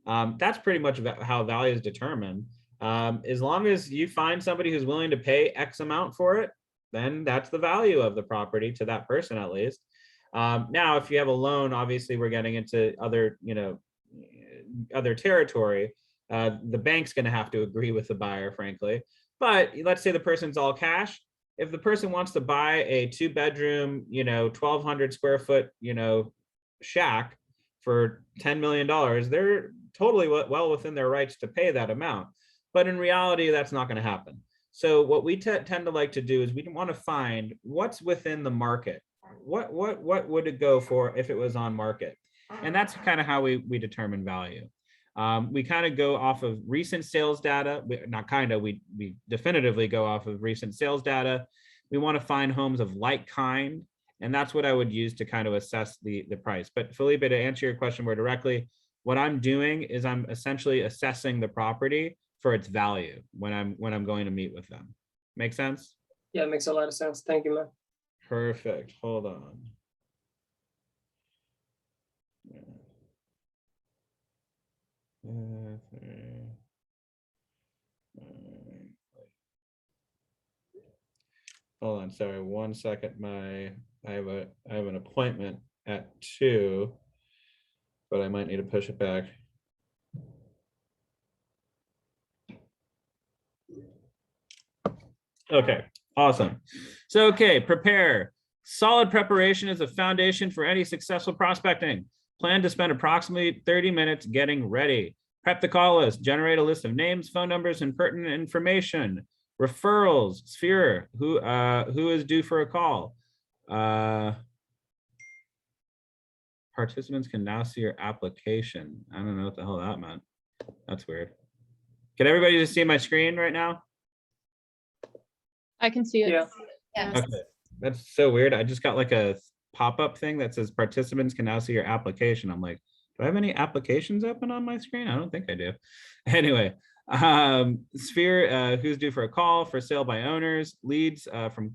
That's pretty much how value is determined. As long as you find somebody who's willing to pay X amount for it, then that's the value of the property to that person, at least. Now, if you have a loan, obviously we're getting into other territory. The bank's going to have to agree with the buyer, frankly. But let's say the person's all cash. If the person wants to buy a 2-bedroom, 1,200 square foot, shack for $10 million, they're totally well within their rights to pay that amount. But in reality, that's not going to happen. So what we tend to like to do is we want to find what's within the market. What would it go for if it was on market? And that's kind of how we determine value. We kind of go off of recent sales data. We definitively go off of recent sales data. We want to find homes of like kind, and that's what I would use to kind of assess the price. But Felipe, to answer your question more directly, what I'm doing is I'm essentially assessing the property for its value when I'm going to meet with them. Make sense? Yeah, it makes a lot of sense. Thank you, man. Perfect. Hold on. Hold on, sorry, 1 second. I have an appointment at 2, but I might need to push it back. Okay, awesome. So, okay, prepare. Solid preparation is a foundation for any successful prospecting. Plan to spend approximately 30 minutes getting ready. Prep the call list. Generate a list of names, phone numbers, and pertinent information. Referrals. Sphere. Who is due for a call? Participants can now see your application. I don't know what the hell that meant. That's weird. Can everybody just see my screen right now? I can see it. Yeah. Yes. Okay, that's so weird. I just got like a pop-up thing that says participants can now see your application. I'm like, do I have any applications open on my screen? I don't think I do. Anyway, Sphere, who's due for a call, for sale by owners, leads from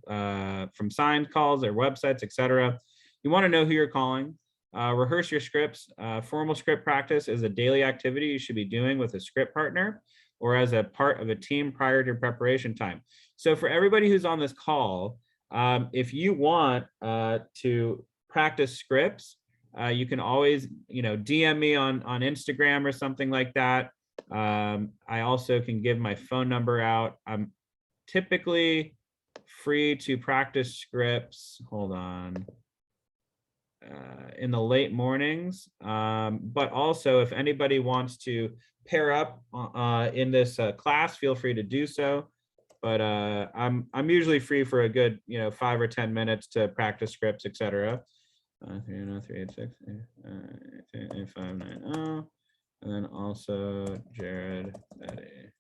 signed calls or websites, etc. You want to know who you're calling. Rehearse your scripts. Formal script practice is a daily activity you should be doing with a script partner or as a part of a team prior to preparation time. So for everybody who's on this call, if you want to practice scripts, you can always, DM me on Instagram or something like that. I also can give my phone number out. I'm typically free to practice scripts. Hold on. In the late mornings, but also if anybody wants to pair up in this class, feel free to do so. But I'm usually free for a good 5 or 10 minutes to practice scripts, etc. 386 8590, and then also Jared Betty.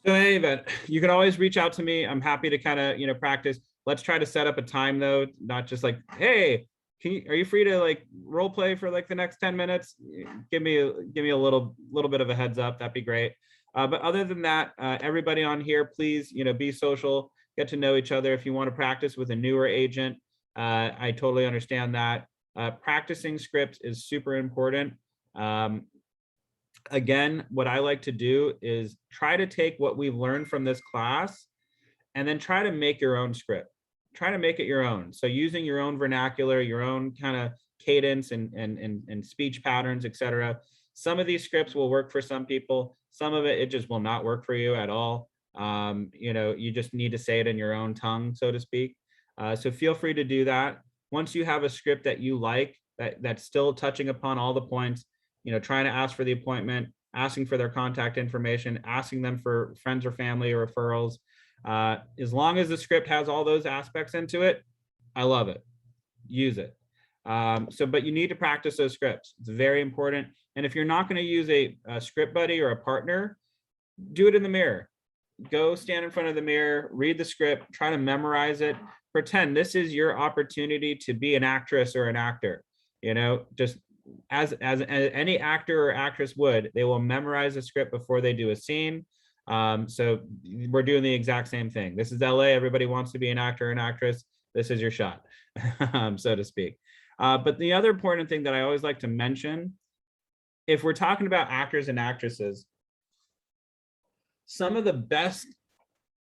So in any event, you can always reach out to me. I'm happy to kind of, practice. Let's try to set up a time though, not just like, hey, are you free to like role play for like the next 10 minutes? Give me a little bit of a heads up. That'd be great. But other than that, everybody on here, please, be social, get to know each other. If you want to practice with a newer agent, I totally understand that. Practicing scripts is super important. Again, what I like to do is try to take what we've learned from this class and then try to make your own script. Try to make it your own. So using your own vernacular, your own kind of cadence and speech patterns, etc. Some of these scripts will work for some people. Some of it just will not work for you at all. You just need to say it in your own tongue, so to speak. So feel free to do that. Once you have a script that you like, that's still touching upon all the points, trying to ask for the appointment, asking for their contact information, asking them for friends or family or referrals. As long as the script has all those aspects into it, I love it. Use it. But you need to practice those scripts. It's very important. And if you're not going to use a script buddy or a partner, do it in the mirror. Go stand in front of the mirror, read the script, try to memorize it. Pretend this is your opportunity to be an actress or an actor. Just as any actor or actress would, they will memorize a script before they do a scene. So we're doing the exact same thing. This is LA. Everybody wants to be an actor or an actress. This is your shot, so to speak. But the other important thing that I always like to mention, if we're talking about actors and actresses, some of the best,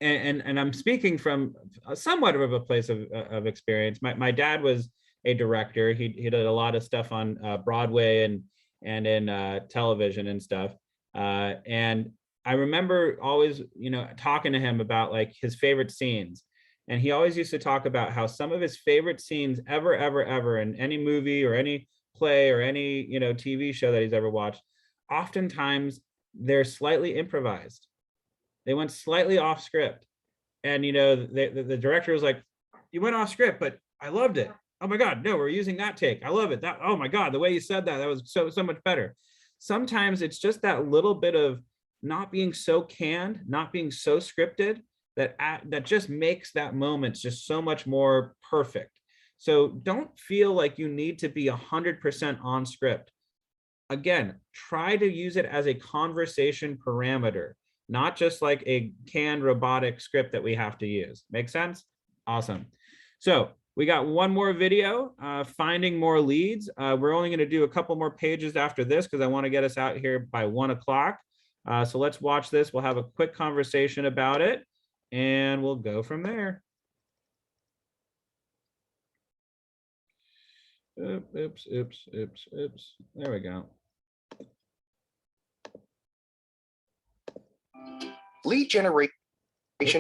and I'm speaking from somewhat of a place of experience. My dad was a director. He did a lot of stuff on Broadway and in television and stuff. And I remember always, talking to him about like his favorite scenes. And he always used to talk about how some of his favorite scenes ever in any movie or any play or any, TV show that he's ever watched, oftentimes they're slightly improvised. They went slightly off script. And, the director was like, you went off script, but I loved it. Oh my God, no, we're using that take. I love it. Oh my God, the way you said that was so much better. Sometimes it's just that little bit of not being so canned, not being so scripted, that just makes that moment just so much more perfect. So don't feel like you need to be 100% on script. Again, try to use it as a conversation parameter, not just like a canned robotic script that we have to use. Make sense? Awesome. So we got one more video, finding more leads. We're only going to do a couple more pages after this because I want to get us out here by 1 o'clock. So let's watch this. We'll have a quick conversation about it and we'll go from there. Oops. There we go. Lead generation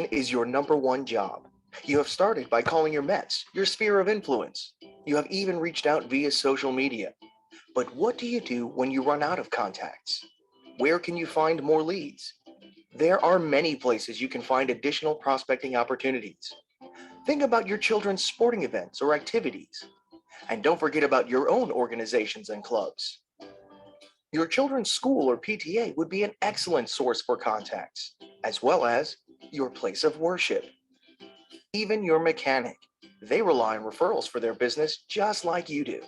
is your #1 job. You have started by calling your Mets, your sphere of influence. You have even reached out via social media. But what do you do when you run out of contacts? Where can you find more leads? There are many places you can find additional prospecting opportunities. Think about your children's sporting events or activities. And don't forget about your own organizations and clubs. Your children's school or PTA would be an excellent source for contacts, as well as your place of worship. Even your mechanic. They rely on referrals for their business just like you do.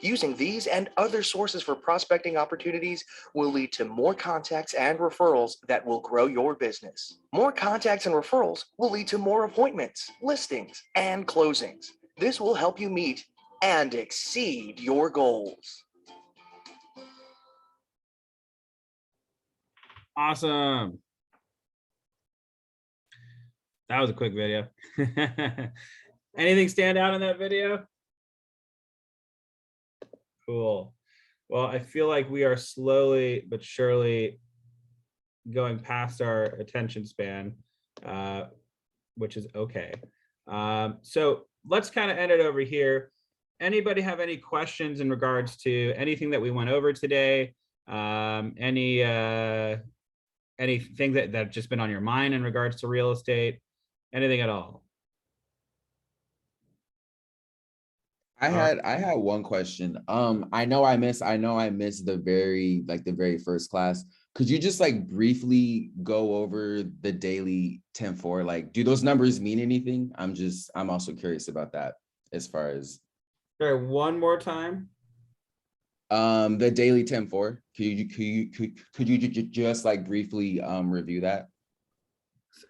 Using these and other sources for prospecting opportunities will lead to more contacts and referrals that will grow your business. More contacts and referrals will lead to more appointments, listings, and closings. This will help you meet and exceed your goals. Awesome. That was a quick video. Anything stand out in that video? Cool. Well, I feel like we are slowly but surely going past our attention span, which is okay. So let's kind of end it over here. Anybody have any questions in regards to anything that we went over today? Anything that just been on your mind in regards to real estate? Anything at all? I had one question. I know I missed the very first class. Could you just like briefly go over the daily 10-4? Like, do those numbers mean anything? I'm also curious about that as far as. Sorry, one more time. The daily 10-4. Could you just like briefly review that?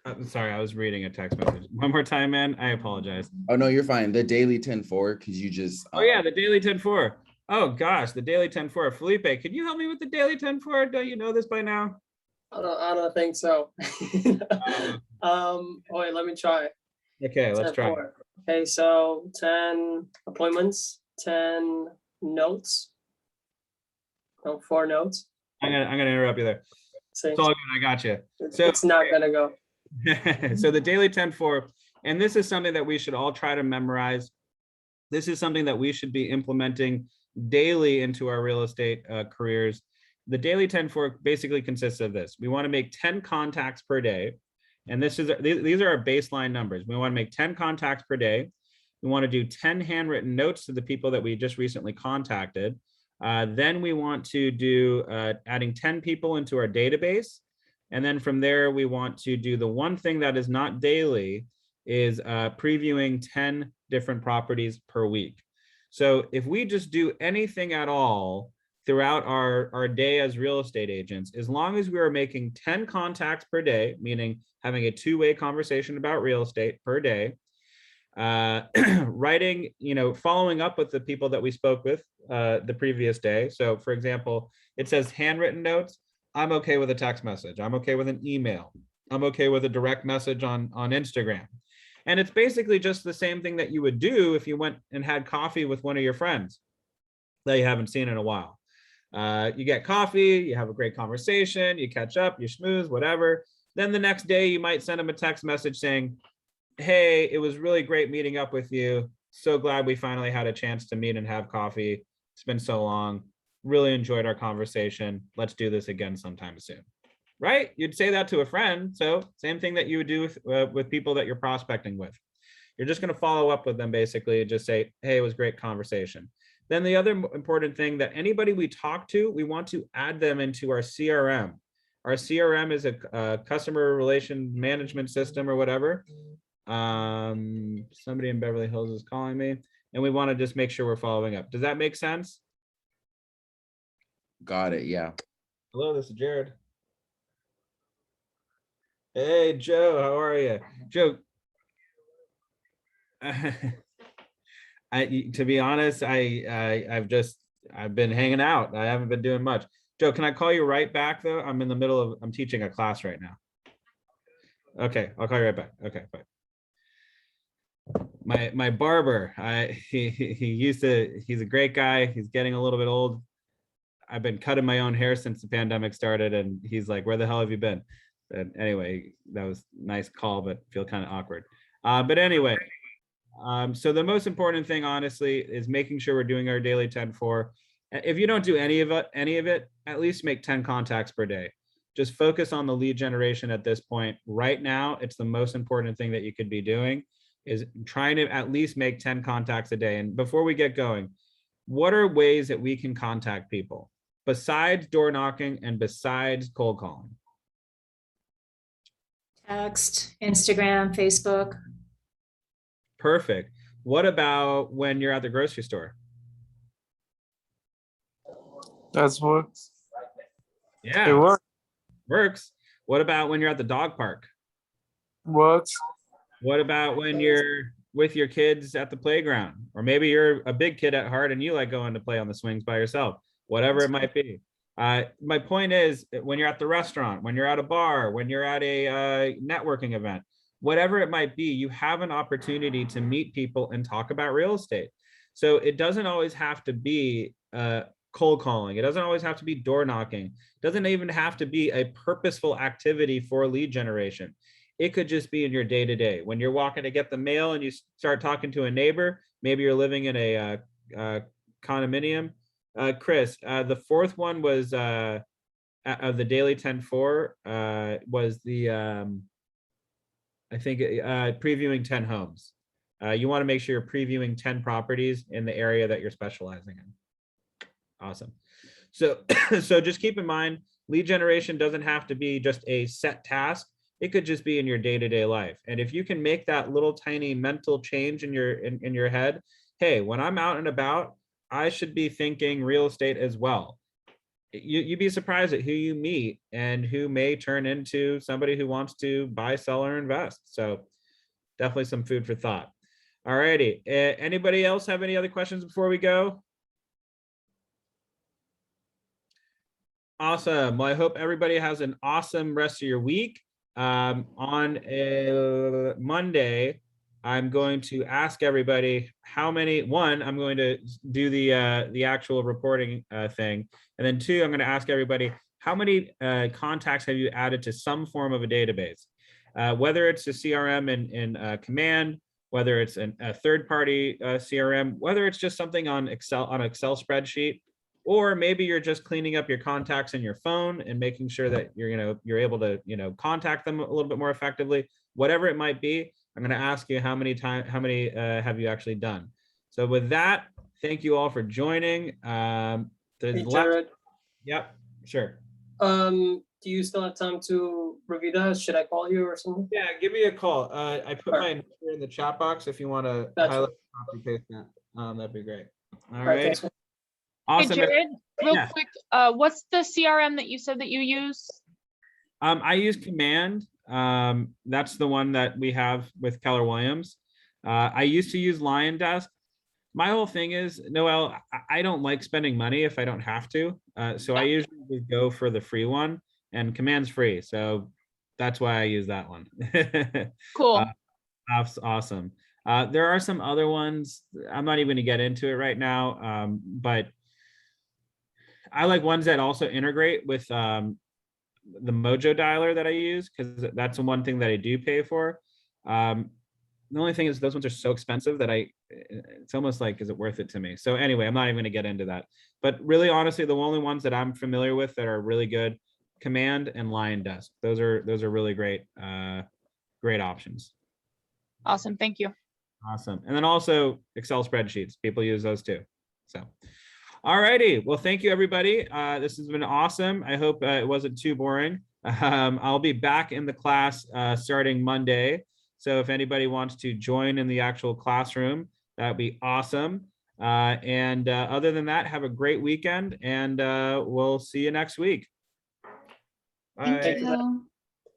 I'm sorry, I was reading a text message. One more time, man. I apologize. Oh no, you're fine. The daily 10-4. Could you just? Oh yeah, the daily 10-4. Oh gosh, the daily 10-4. Felipe, can you help me with the daily 10-4? Don't you know this by now? I don't think so. Wait, let me try. Okay, let's try. 10-4. Okay, so 10 appointments, 10 notes. No, 4 notes. I'm gonna interrupt you there. See, it's all good. I got you. So it's not gonna go. So the daily 10-4, and this is something that we should all try to memorize. This is something that we should be implementing daily into our real estate careers. The daily 10-4 basically consists of this. We want to make 10 contacts per day. And these are our baseline numbers. We want to make 10 contacts per day. We want to do 10 handwritten notes to the people that we just recently contacted. Then we want to do adding 10 people into our database. And then from there, we want to do the one thing that is not daily is previewing 10 different properties per week. So if we just do anything at all throughout our day as real estate agents, as long as we are making 10 contacts per day, meaning having a two-way conversation about real estate per day, writing, following up with the people that we spoke with the previous day. So for example, it says handwritten notes. I'm okay with a text message. I'm okay with an email. I'm okay with a direct message on Instagram. And it's basically just the same thing that you would do if you went and had coffee with one of your friends that you haven't seen in a while. You get coffee, you have a great conversation, you catch up, you schmooze, whatever. Then the next day you might send them a text message saying, hey, it was really great meeting up with you. So glad we finally had a chance to meet and have coffee. It's been so long. Really enjoyed our conversation. Let's do this again sometime soon. Right? You'd say that to a friend. So same thing that you would do with people that you're prospecting with. You're just going to follow up with them basically and just say, hey, it was a great conversation. Then the other important thing that anybody we talk to, we want to add them into our CRM. Our CRM is a customer relation management system or whatever. Somebody in Beverly Hills is calling me. and we want to just make sure we're following up. Does that make sense? Got it. Yeah. Hello, this is Jared. Hey, Joe, how are you? Joe, to be honest, I've been hanging out. I haven't been doing much. Joe, can I call you right back though? I'm teaching a class right now. Okay, I'll call you right back. Okay, bye. My barber, he's a great guy. He's getting a little bit old. I've been cutting my own hair since the pandemic started, and he's like, "Where the hell have you been?" And anyway, that was a nice call, but feel kind of awkward. But anyway, so the most important thing, honestly, is making sure we're doing our daily 10-4. If you don't do any of it, at least make 10 contacts per day. Just focus on the lead generation at this point. Right now, it's the most important thing that you could be doing, is trying to at least make 10 contacts a day. And before we get going, what are ways that we can contact people besides door knocking and besides cold calling? Text, Instagram, Facebook. Perfect. What about when you're at the grocery store? That's works. Yeah, It works. Works. What about when you're at the dog park? Works. What about when you're with your kids at the playground? Or maybe you're a big kid at heart and you like going to play on the swings by yourself, whatever it might be. My point is, when you're at the restaurant, when you're at a bar, when you're at a networking event, whatever it might be, you have an opportunity to meet people and talk about real estate. So it doesn't always have to be cold calling. It doesn't always have to be door knocking. It doesn't even have to be a purposeful activity for lead generation. It could just be in your day-to-day. When you're walking to get the mail and you start talking to a neighbor, maybe you're living in a condominium. Chris, the fourth one was of the daily 10-4 was the, I think, previewing 10 homes. You want to make sure you're previewing 10 properties in the area that you're specializing in. Awesome. So, so just keep in mind, lead generation doesn't have to be just a set task. It could just be in your day-to-day life. And if you can make that little tiny mental change in your head, hey, when I'm out and about, I should be thinking real estate as well. You'd be surprised at who you meet and who may turn into somebody who wants to buy, sell, or invest. So definitely some food for thought. All righty. Anybody else have any other questions before we go? Awesome. Well, I hope everybody has an awesome rest of your week. On Monday, I'm going to ask everybody how many, one, I'm going to do the actual reporting thing. And then two, I'm going to ask everybody, how many contacts have you added to some form of a database? Whether it's a CRM in Command, whether it's a third-party CRM, whether it's just something on Excel spreadsheet, or maybe you're just cleaning up your contacts in your phone and making sure that you're able to contact them a little bit more effectively. Whatever it might be, I'm going to ask you how many have you actually done. So with that, thank you all for joining. Hey, Jared. Yep, sure. Do you still have time to review that? Should I call you or something? Yeah, give me a call. I put my number in the chat box if you want to highlight, copy paste that. That'd be great. All right. Thanks. Awesome. Hey, Jared, real Yeah. quick, what's the CRM that you said that you use? I use Command. That's the one that we have with Keller Williams. I used to use Lion Desk. My whole thing is, Noel, I don't like spending money if I don't have to. So I usually just go for the free one, and Command's free. So that's why I use that one. Cool. That's awesome. There are some other ones. I'm not even going to get into it right now, but I like ones that also integrate with the Mojo dialer that I use, because that's the one thing that I do pay for. The only thing is those ones are so expensive that it's almost like, is it worth it to me? So anyway, I'm not even going to get into that. But really, honestly, the only ones that I'm familiar with that are really good, Command and Lion Desk. Those are really great, great options. Awesome. Thank you. Awesome. And then also Excel spreadsheets. People use those too. So, all righty. Well, thank you, everybody. This has been awesome. I hope it wasn't too boring. I'll be back in the class starting Monday. So if anybody wants to join in the actual classroom, that'd be awesome. And other than that, have a great weekend, and we'll see you next week. Bye. Thank you.